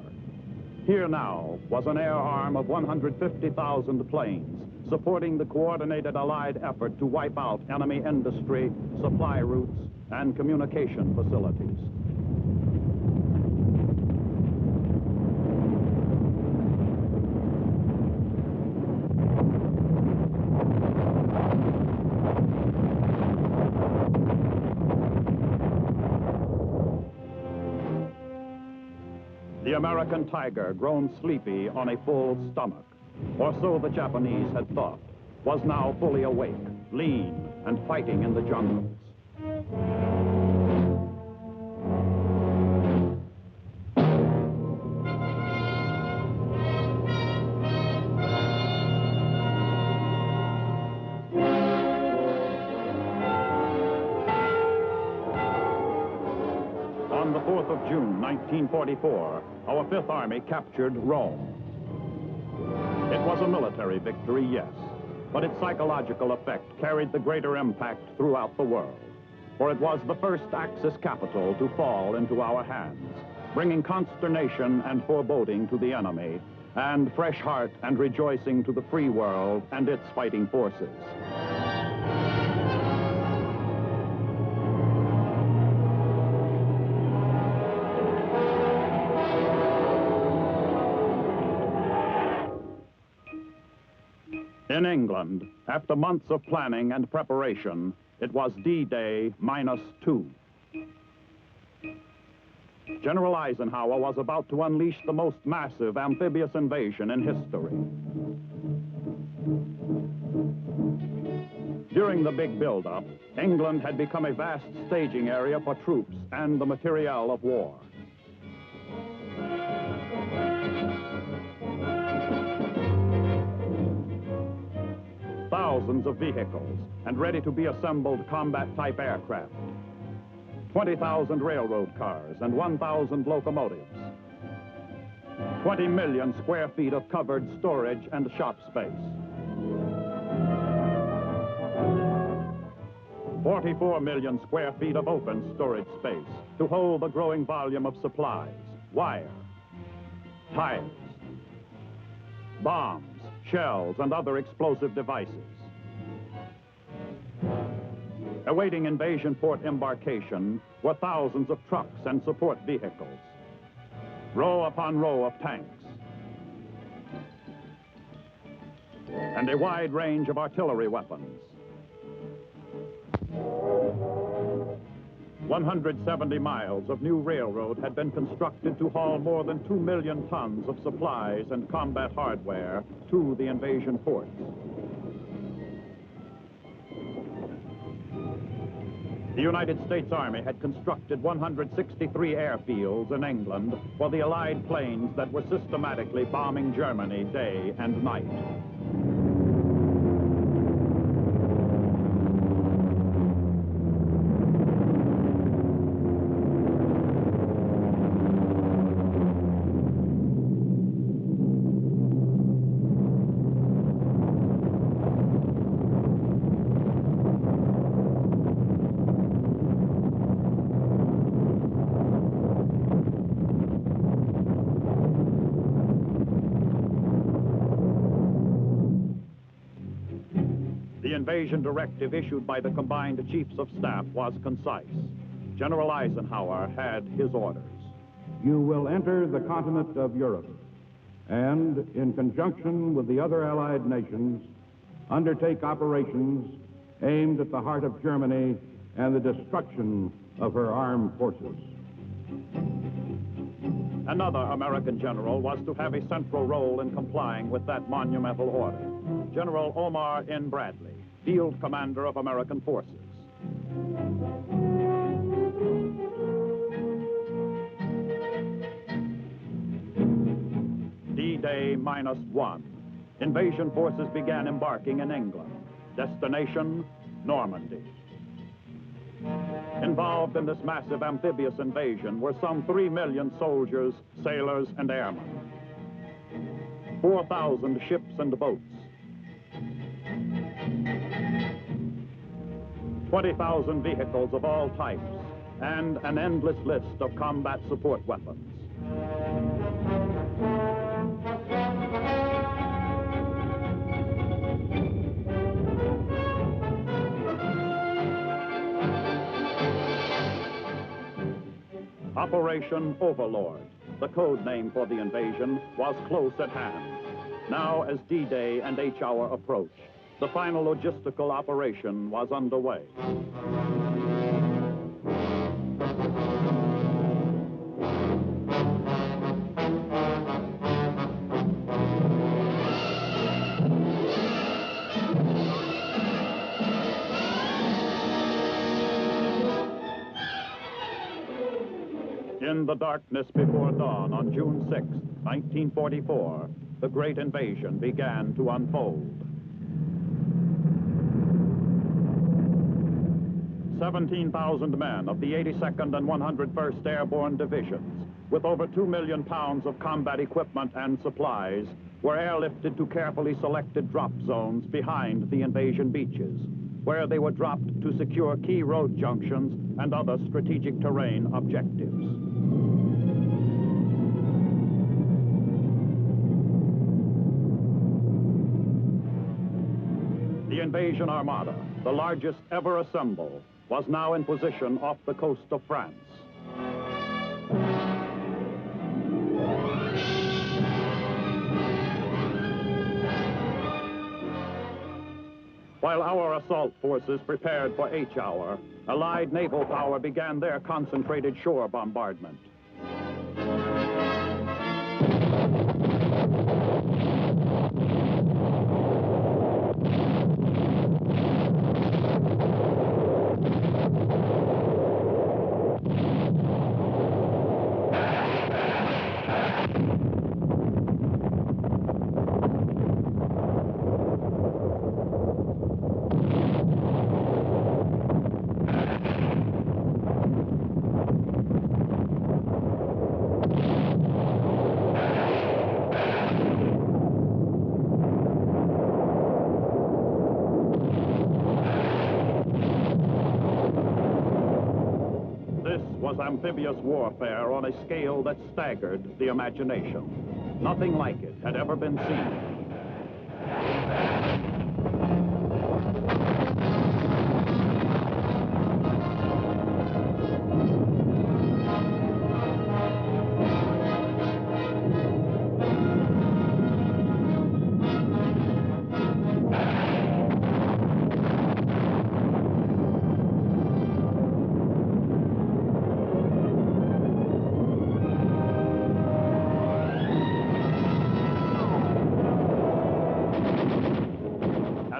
Here now was an air arm of 150,000 planes, supporting the coordinated Allied effort to wipe out enemy industry, supply routes, and communication facilities. The American tiger, grown sleepy on a full stomach, or so the Japanese had thought, was now fully awake, lean, and fighting in the jungles. On the 4th of June, 1944, our Fifth Army captured Rome. It was a military victory, yes, but its psychological effect carried the greater impact throughout the world, for it was the first Axis capital to fall into our hands, bringing consternation and foreboding to the enemy, and fresh heart and rejoicing to the free world and its fighting forces. In England, after months of planning and preparation, it was D-Day -2. General Eisenhower was about to unleash the most massive amphibious invasion in history. During the big buildup, England had become a vast staging area for troops and the materiel of war. Thousands of vehicles and ready-to-be assembled combat-type aircraft. 20,000 railroad cars and 1,000 locomotives. 20 million square feet of covered storage and shop space. 44 million square feet of open storage space to hold the growing volume of supplies, wire, tires, bombs, shells, and other explosive devices. Awaiting invasion port embarkation were thousands of trucks and support vehicles. Row upon row of tanks. and a wide range of artillery weapons. 170 miles of new railroad had been constructed to haul more than 2 million tons of supplies and combat hardware to the invasion ports. The United States Army had constructed 163 airfields in England for the Allied planes that were systematically bombing Germany day and night. The invasion directive issued by the combined chiefs of staff was concise. General Eisenhower had his orders. You will enter the continent of Europe and, in conjunction with the other Allied nations, undertake operations aimed at the heart of Germany and the destruction of her armed forces. Another American general was to have a central role in complying with that monumental order. General Omar N. Bradley, field commander of American forces. D-Day -1. Invasion forces began embarking in England. Destination, Normandy. Involved in this massive amphibious invasion were some 3 million soldiers, sailors, and airmen. 4,000 ships and boats. 20,000 vehicles of all types, and an endless list of combat support weapons. Operation Overlord, the code name for the invasion, was close at hand. Now, as D-Day and H-Hour approached, the final logistical operation was underway. In the darkness before dawn on June 6, 1944, the great invasion began to unfold. 17,000 men of the 82nd and 101st Airborne Divisions, with over 2 million pounds of combat equipment and supplies, were airlifted to carefully selected drop zones behind the invasion beaches, where they were dropped to secure key road junctions and other strategic terrain objectives. The invasion armada, the largest ever assembled, was now in position off the coast of France. While our assault forces prepared for H-Hour, Allied naval power began their concentrated shore bombardment. Was amphibious warfare on a scale that staggered the imagination. Nothing like it had ever been seen.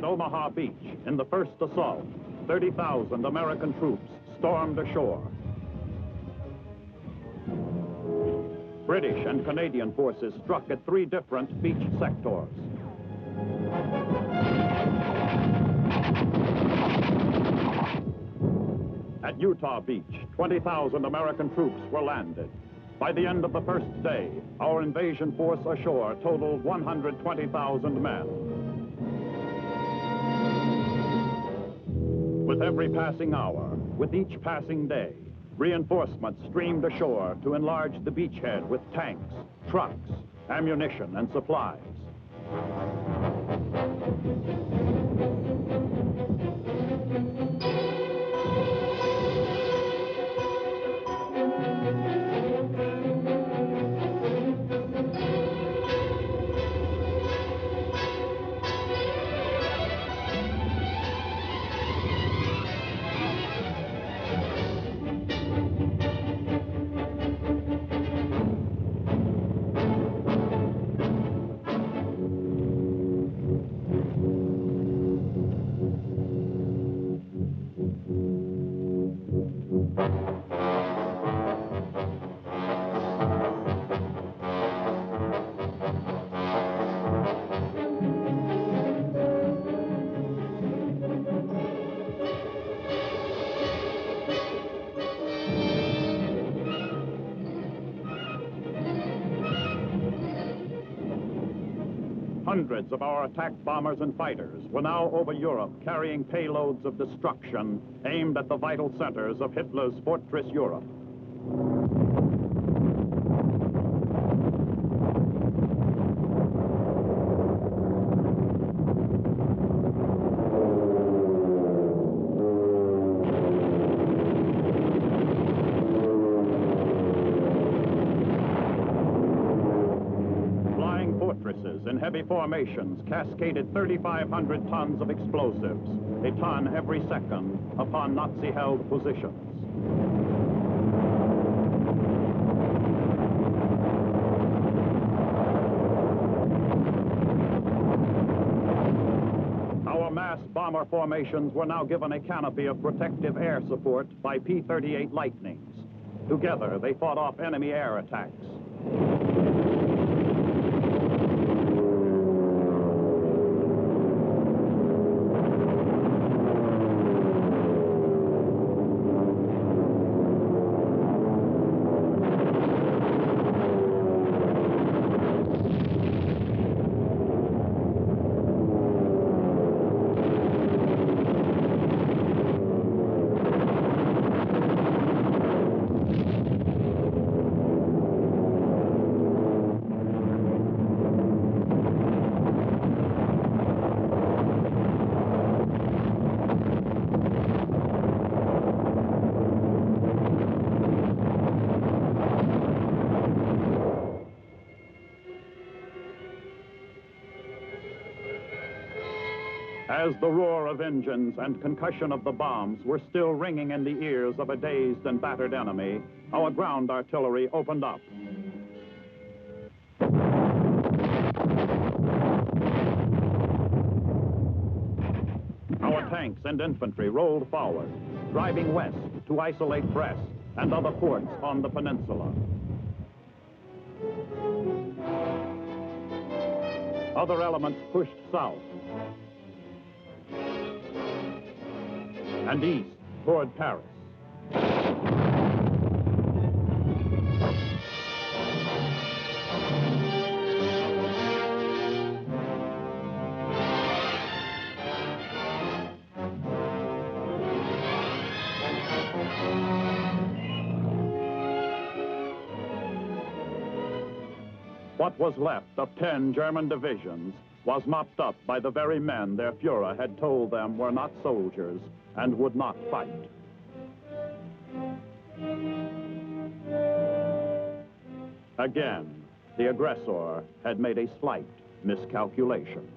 At Omaha Beach, in the first assault, 30,000 American troops stormed ashore. British and Canadian forces struck at 3 different beach sectors. At Utah Beach, 20,000 American troops were landed. By the end of the first day, our invasion force ashore totaled 120,000 men. With every passing hour, with each passing day, reinforcements streamed ashore to enlarge the beachhead with tanks, trucks, ammunition, and supplies. Hundreds of our attack bombers and fighters were now over Europe carrying payloads of destruction aimed at the vital centers of Hitler's fortress Europe. In heavy formations, cascaded 3,500 tons of explosives, a ton every second, upon Nazi-held positions. Our mass bomber formations were now given a canopy of protective air support by P-38 Lightnings. Together, they fought off enemy air attacks. As the roar of engines and concussion of the bombs were still ringing in the ears of a dazed and battered enemy, our ground artillery opened up. Our tanks and infantry rolled forward, driving west to isolate Brest and other ports on the peninsula. Other elements pushed south and east toward Paris. What was left of 10 German divisions was mopped up by the very men their Fuhrer had told them were not soldiers and would not fight. Again, the aggressor had made a slight miscalculation.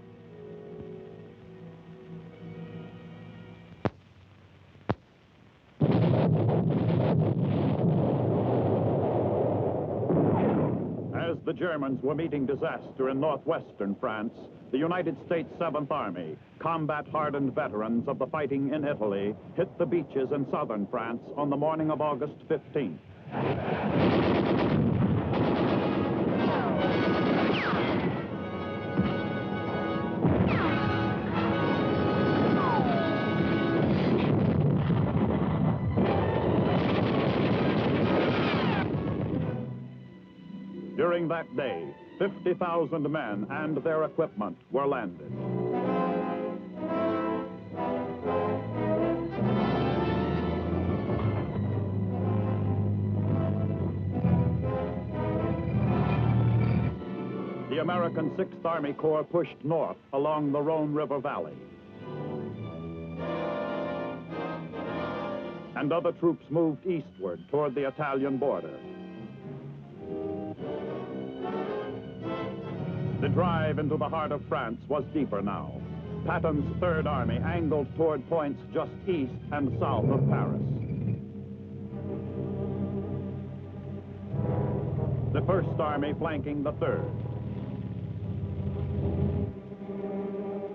As the Germans were meeting disaster in northwestern France, the United States 7th Army, combat-hardened veterans of the fighting in Italy, hit the beaches in southern France on the morning of August 15th. During that day, 50,000 men and their equipment were landed. The American 6th Army Corps pushed north along the Rhone River Valley. And other troops moved eastward toward the Italian border. The drive into the heart of France was deeper now. Patton's 3rd Army angled toward points just east and south of Paris. The 1st Army flanking the 3rd.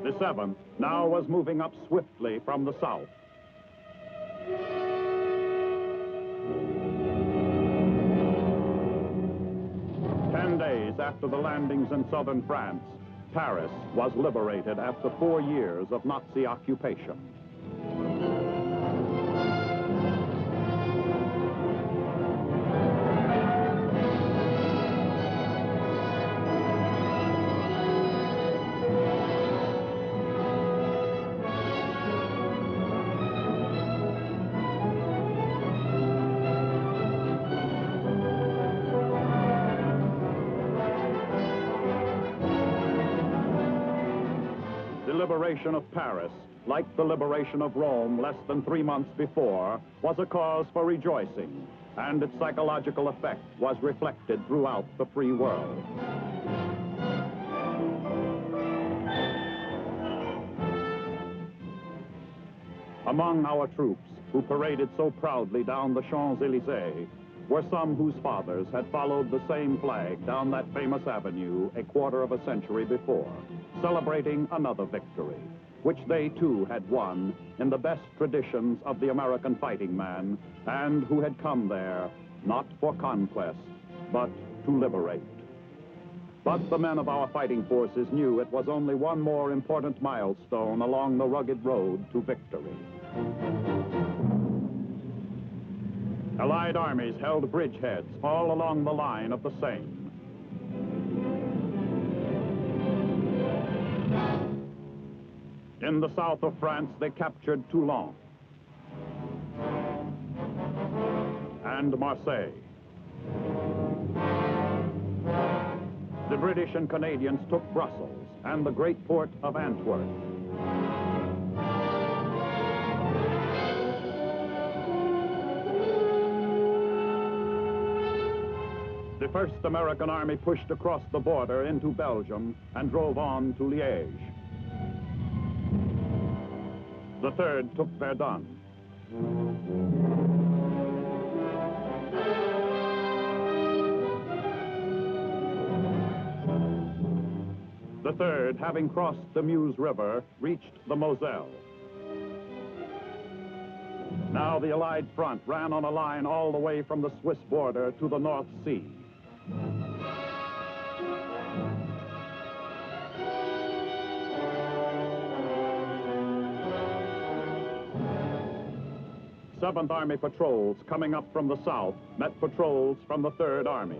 The 7th now was moving up swiftly from the south. Days after the landings in southern France, Paris was liberated after 4 years of Nazi occupation. The liberation of Paris, like the liberation of Rome less than 3 months before, was a cause for rejoicing, and its psychological effect was reflected throughout the free world. Among our troops, who paraded so proudly down the Champs-Élysées, were some whose fathers had followed the same flag down that famous avenue a quarter of a century before, celebrating another victory, which they too had won in the best traditions of the American fighting man, and who had come there not for conquest, but to liberate. But the men of our fighting forces knew it was only one more important milestone along the rugged road to victory. Allied armies held bridgeheads all along the line of the Seine. In the south of France, they captured Toulon and Marseille. The British and Canadians took Brussels and the great port of Antwerp. The 1st American Army pushed across the border into Belgium and drove on to Liège. The 3rd took Verdun. The 3rd, having crossed the Meuse River, reached the Moselle. Now the Allied front ran on a line all the way from the Swiss border to the North Sea. Seventh Army patrols coming up from the south met patrols from the 3rd Army.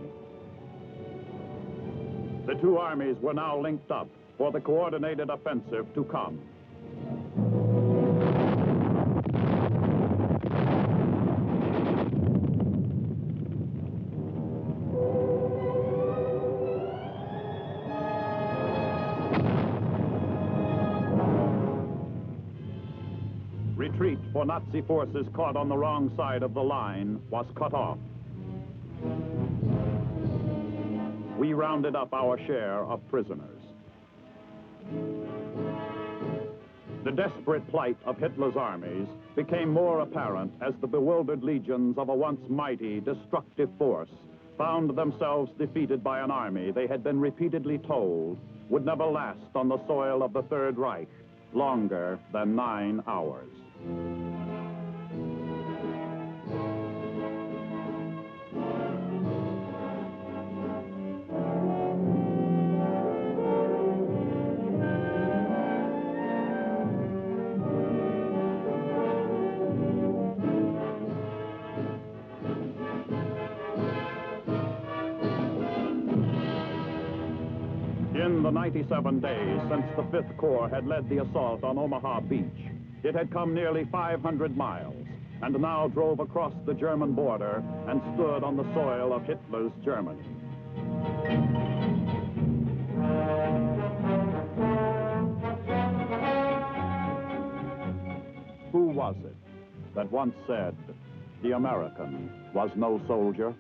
The two armies were now linked up for the coordinated offensive to come. Retreat for Nazi forces caught on the wrong side of the line was cut off. We rounded up our share of prisoners. The desperate plight of Hitler's armies became more apparent as the bewildered legions of a once mighty, destructive force found themselves defeated by an army they had been repeatedly told would never last on the soil of the Third Reich longer than 9 hours. In the 97 days since the 5th Corps had led the assault on Omaha Beach, it had come nearly 500 miles and now drove across the German border and stood on the soil of Hitler's Germany. Who was it that once said, "The American was no soldier"?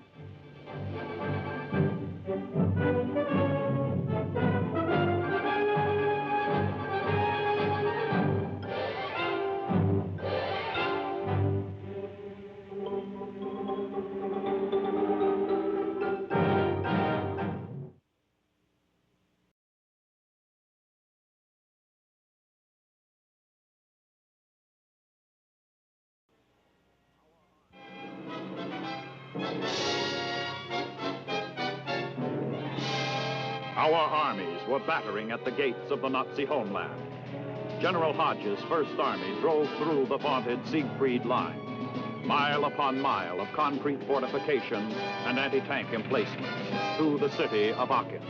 Our armies were battering at the gates of the Nazi homeland. General Hodge's First Army drove through the vaunted Siegfried Line, mile upon mile of concrete fortifications and anti-tank emplacements, to the city of Awakens.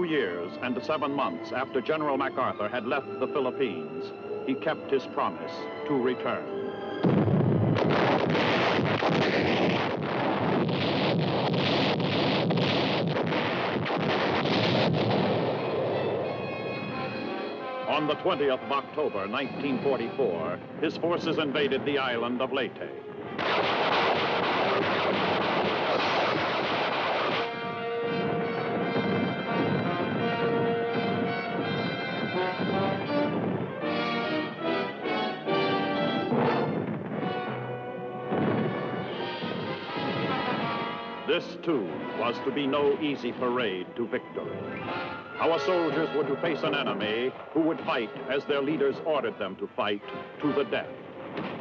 Years and 7 months after General MacArthur had left the Philippines, he kept his promise to return. On the 20th of October, 1944, his forces invaded the island of Leyte. This, too, was to be no easy parade to victory. Our soldiers were to face an enemy who would fight as their leaders ordered them to fight, to the death.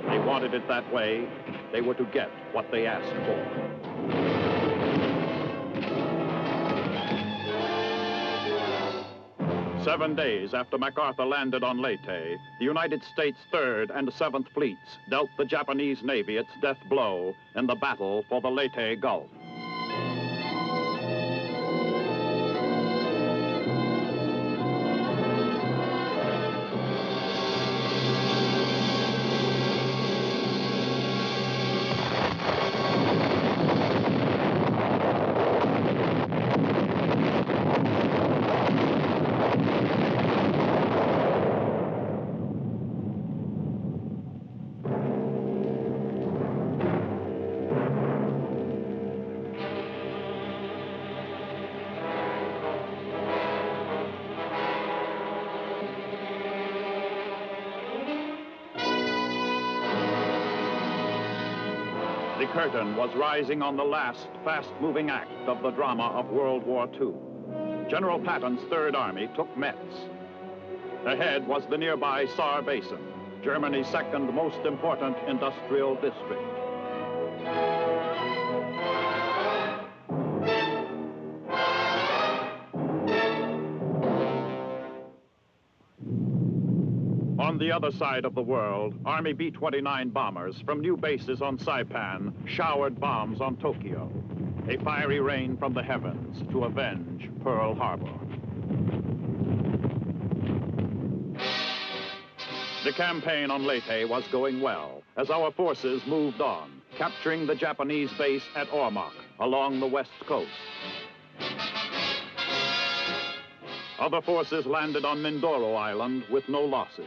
They wanted it that way. They were to get what they asked for. Seven days after MacArthur landed on Leyte, the United States 3rd and 7th Fleets dealt the Japanese Navy its death blow in the battle for the Leyte Gulf. The curtain was rising on the last fast-moving act of the drama of World War II. General Patton's Third Army took Metz. Ahead was the nearby Saar Basin, Germany's second most important industrial district. On the other side of the world, Army B-29 bombers from new bases on Saipan showered bombs on Tokyo, a fiery rain from the heavens to avenge Pearl Harbor. The campaign on Leyte was going well as our forces moved on, capturing the Japanese base at Ormoc along the west coast. Other forces landed on Mindoro Island with no losses.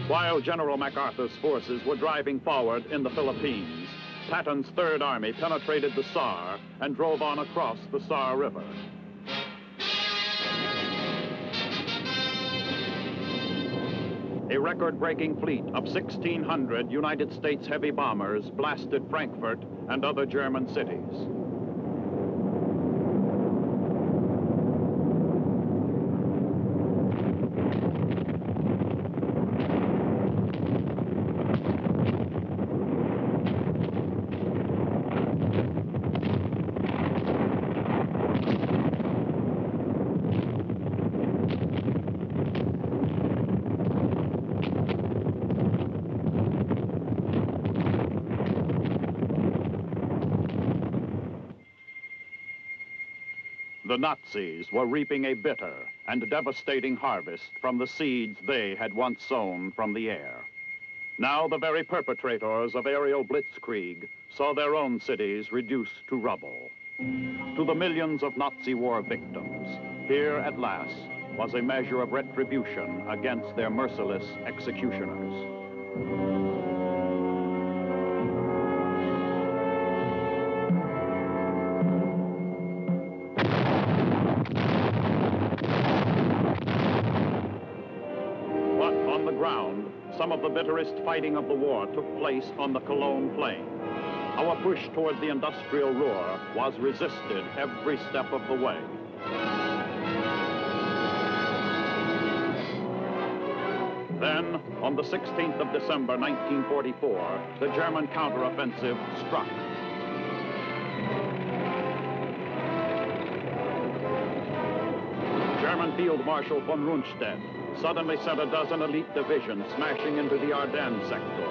While General MacArthur's forces were driving forward in the Philippines, Patton's Third Army penetrated the Saar and drove on across the Saar River. A record-breaking fleet of 1,600 United States heavy bombers blasted Frankfurt and other German cities. The Nazis were reaping a bitter and devastating harvest from the seeds they had once sown from the air. Now the very perpetrators of aerial blitzkrieg saw their own cities reduced to rubble. To the millions of Nazi war victims, here at last was a measure of retribution against their merciless executioners. Some of the bitterest fighting of the war took place on the Cologne Plain. Our push toward the industrial Ruhr was resisted every step of the way. Then, on the 16th of December, 1944, the German counteroffensive struck. German Field Marshal von Rundstedt suddenly sent a dozen elite divisions smashing into the Ardennes sector.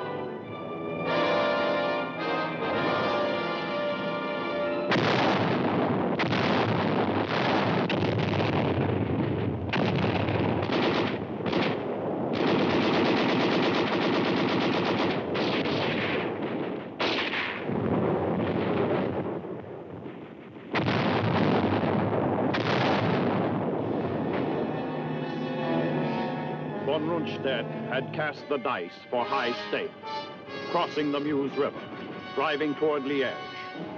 Von Rundstedt had cast the dice for high stakes, crossing the Meuse River, driving toward Liège,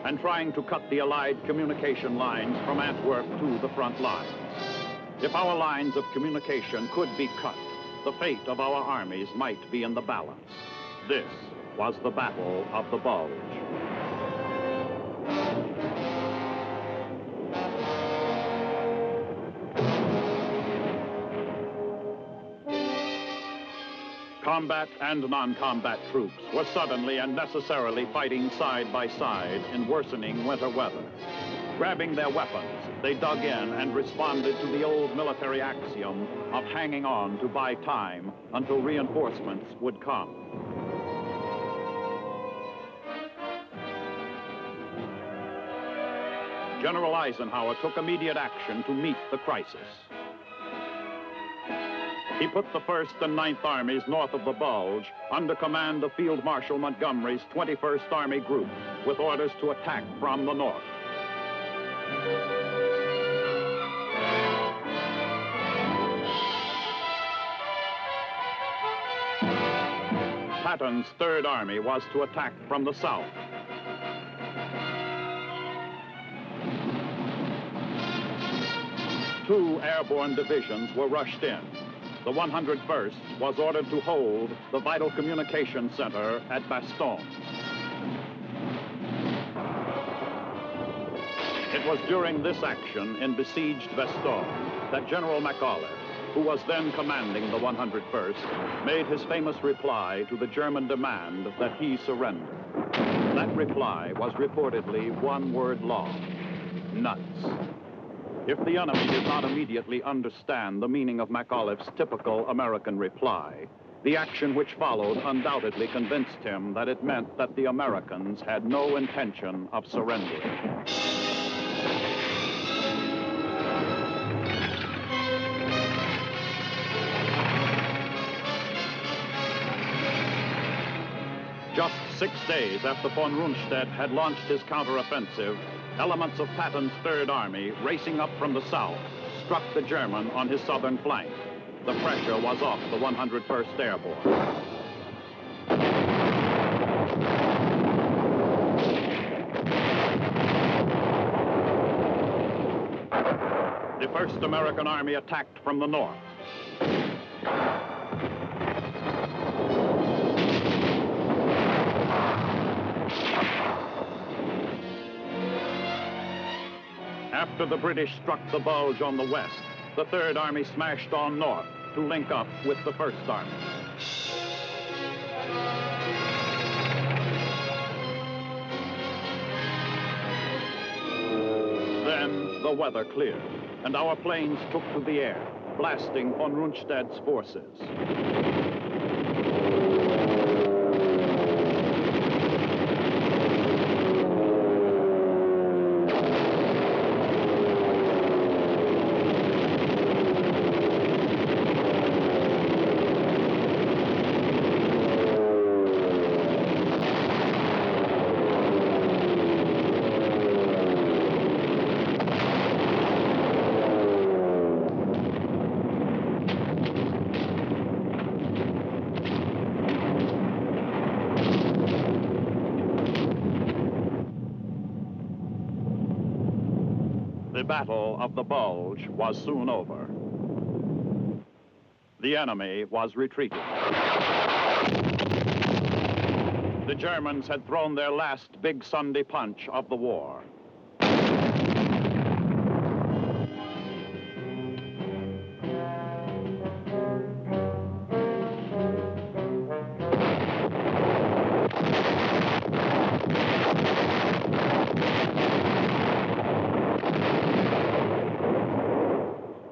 and trying to cut the Allied communication lines from Antwerp to the front lines. If our lines of communication could be cut, the fate of our armies might be in the balance. This was the Battle of the Bulge. Combat and non-combat troops were suddenly and necessarily fighting side by side in worsening winter weather. Grabbing their weapons, they dug in and responded to the old military axiom of hanging on to buy time until reinforcements would come. General Eisenhower took immediate action to meet the crisis. He put the 1st and 9th Armies north of the Bulge under command of Field Marshal Montgomery's 21st Army Group, with orders to attack from the north. Patton's Third Army was to attack from the south. Two airborne divisions were rushed in. The 101st was ordered to hold the vital communication center at Bastogne. It was during this action in besieged Bastogne that General McAuliffe, who was then commanding the 101st, made his famous reply to the German demand that he surrender. That reply was reportedly one word long: nuts. If the enemy did not immediately understand the meaning of McAuliffe's typical American reply, the action which followed undoubtedly convinced him that it meant that the Americans had no intention of surrendering. Just 6 days after von Rundstedt had launched his counteroffensive, elements of Patton's Third Army, racing up from the south, struck the German on his southern flank. The pressure was off the 101st Airborne. The first American army attacked from the north. After the British struck the Bulge on the west, the Third Army smashed on north to link up with the First Army. Then the weather cleared, and our planes took to the air, blasting von Rundstedt's forces. The Battle of the Bulge was soon over. The enemy was retreating. The Germans had thrown their last big Sunday punch of the war.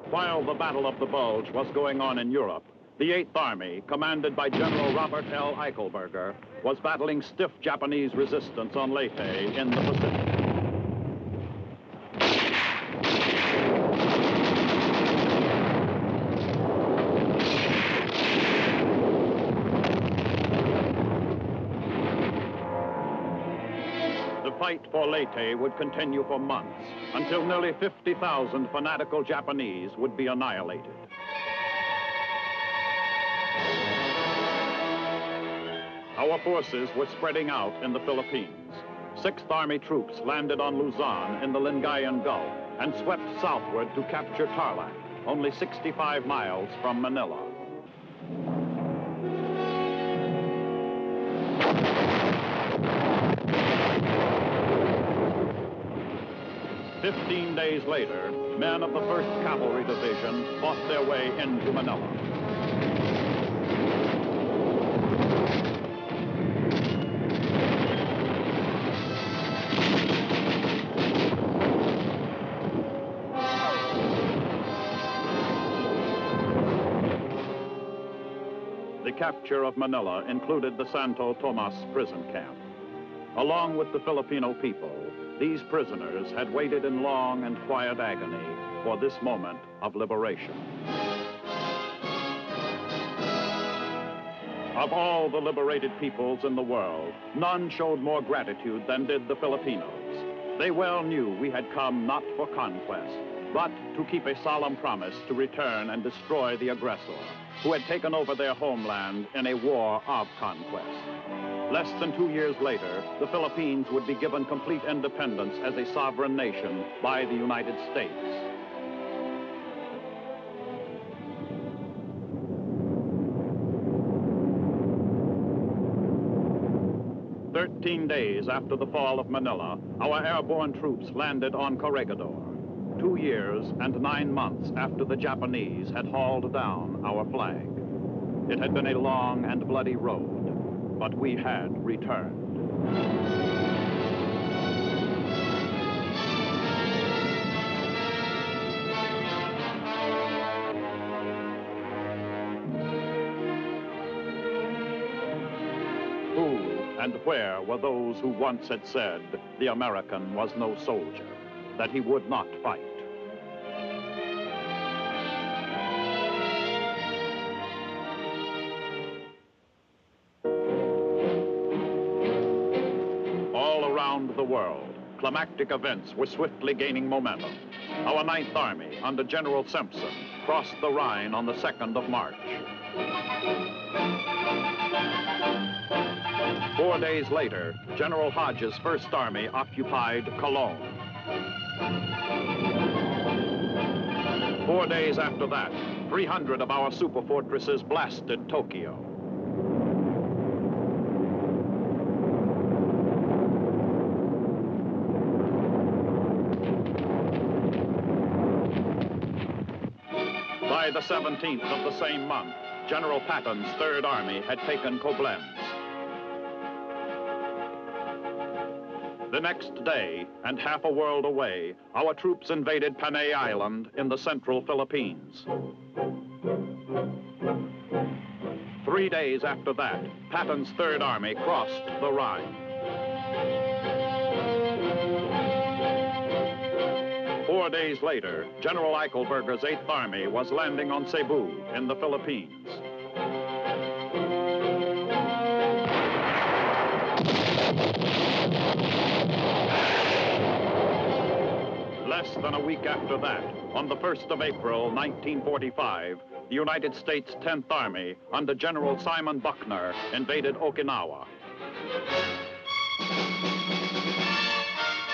While the Battle of the Bulge was going on in Europe, the 8th Army, commanded by General Robert L. Eichelberger, was battling stiff Japanese resistance on Leyte in the Pacific. The fight for Leyte would continue for months, until nearly 50,000 fanatical Japanese would be annihilated. Our forces were spreading out in the Philippines. 6th Army troops landed on Luzon in the Lingayen Gulf and swept southward to capture Tarlac, only 65 miles from Manila. "15 days later, men of the 1st Cavalry Division fought their way into Manila. The capture of Manila included the Santo Tomas prison camp. Along with the Filipino people, these prisoners had waited in long and quiet agony for this moment of liberation. Of all the liberated peoples in the world, none showed more gratitude than did the Filipinos. They well knew we had come not for conquest, but to keep a solemn promise to return and destroy the aggressor, who had taken over their homeland in a war of conquest. Less than 2 years later, the Philippines would be given complete independence as a sovereign nation by the United States. "13 days after the fall of Manila, our airborne troops landed on Corregidor. 2 years and 9 months after the Japanese had hauled down our flag. It had been a long and bloody road, but we had returned. Who and where were those who once had said the American was no soldier, that he would not fight? All around the world, climactic events were swiftly gaining momentum. Our 9th Army, under General Simpson, crossed the Rhine on the 2nd of March. 4 days later, General Hodge's 1st Army occupied Cologne. 4 days after that, 300 of our superfortresses blasted Tokyo. By the 17th of the same month, General Patton's Third Army had taken Koblenz. The next day, and half a world away, our troops invaded Panay Island in the central Philippines. 3 days after that, Patton's Third Army crossed the Rhine. 4 days later, General Eichelberger's Eighth Army was landing on Cebu in the Philippines. Less than a week after that, on the 1st of April, 1945, the United States 10th Army, under General Simon Buckner, invaded Okinawa.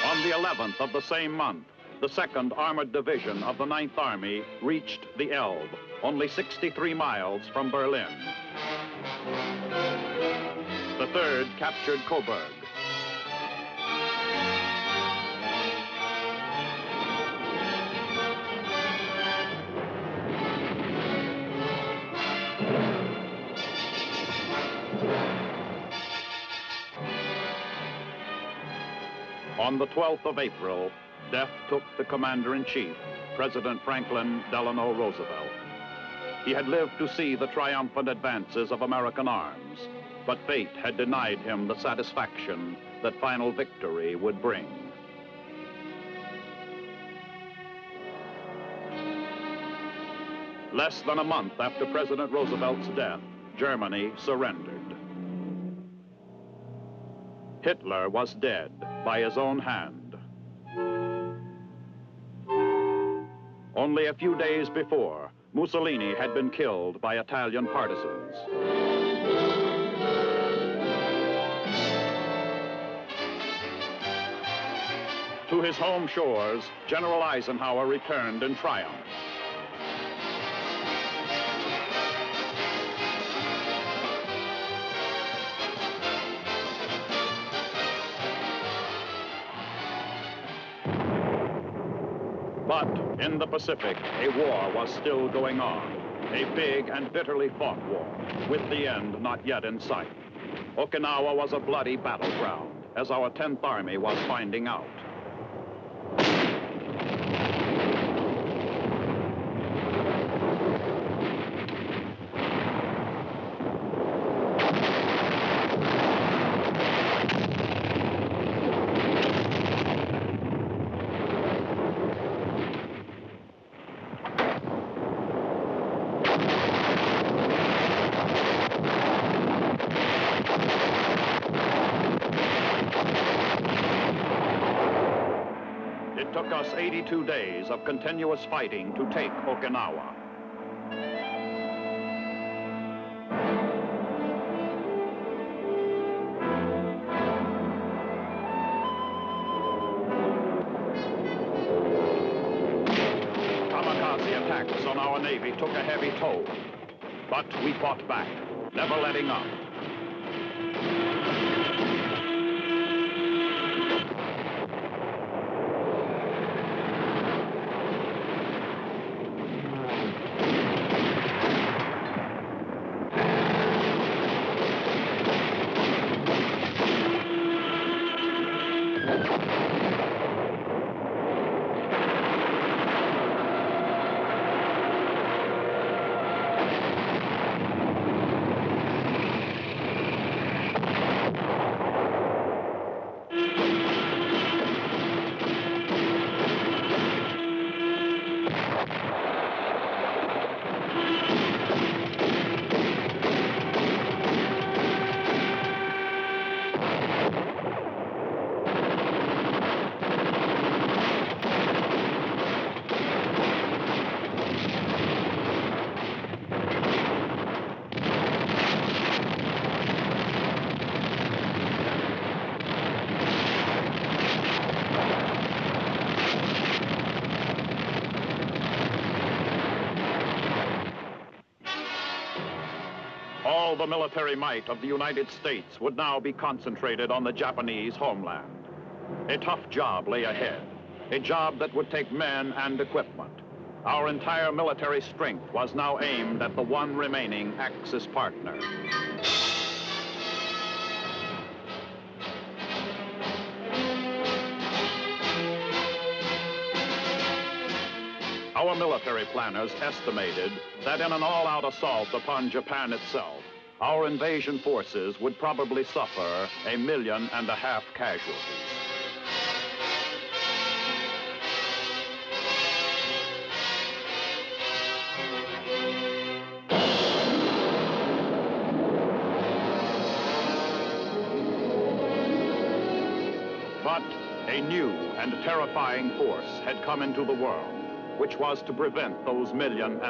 On the 11th of the same month, the 2nd Armored Division of the 9th Army reached the Elbe, only 63 miles from Berlin. The 3rd captured Coburg. On the 12th of April, death took the Commander-in-Chief, President Franklin Delano Roosevelt. He had lived to see the triumphant advances of American arms, but fate had denied him the satisfaction that final victory would bring. Less than a month after President Roosevelt's death, Germany surrendered. Hitler was dead by his own hand. Only a few days before, Mussolini had been killed by Italian partisans. To his home shores, General Eisenhower returned in triumph. But in the Pacific, a war was still going on, a big and bitterly fought war, with the end not yet in sight. Okinawa was a bloody battleground, as our 10th Army was finding out. It took us 82 days of continuous fighting to take Okinawa. Kamikaze attacks on our Navy took a heavy toll, but we fought back, never letting up. All the military might of the United States would now be concentrated on the Japanese homeland. A tough job lay ahead, a job that would take men and equipment. Our entire military strength was now aimed at the one remaining Axis partner. Our military planners estimated that in an all-out assault upon Japan itself, our invasion forces would probably suffer 1.5 million casualties. But a new and terrifying force had come into the world, which was to prevent those 1.5 million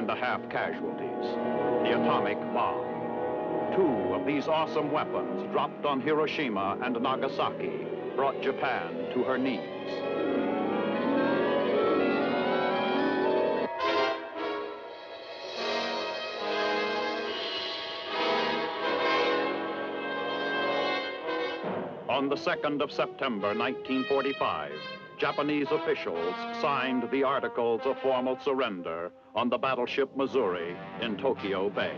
casualties, the atomic bomb. 2 of these awesome weapons dropped on Hiroshima and Nagasaki brought Japan to her knees. On the 2nd of September, 1945, Japanese officials signed the Articles of Formal Surrender on the battleship Missouri in Tokyo Bay.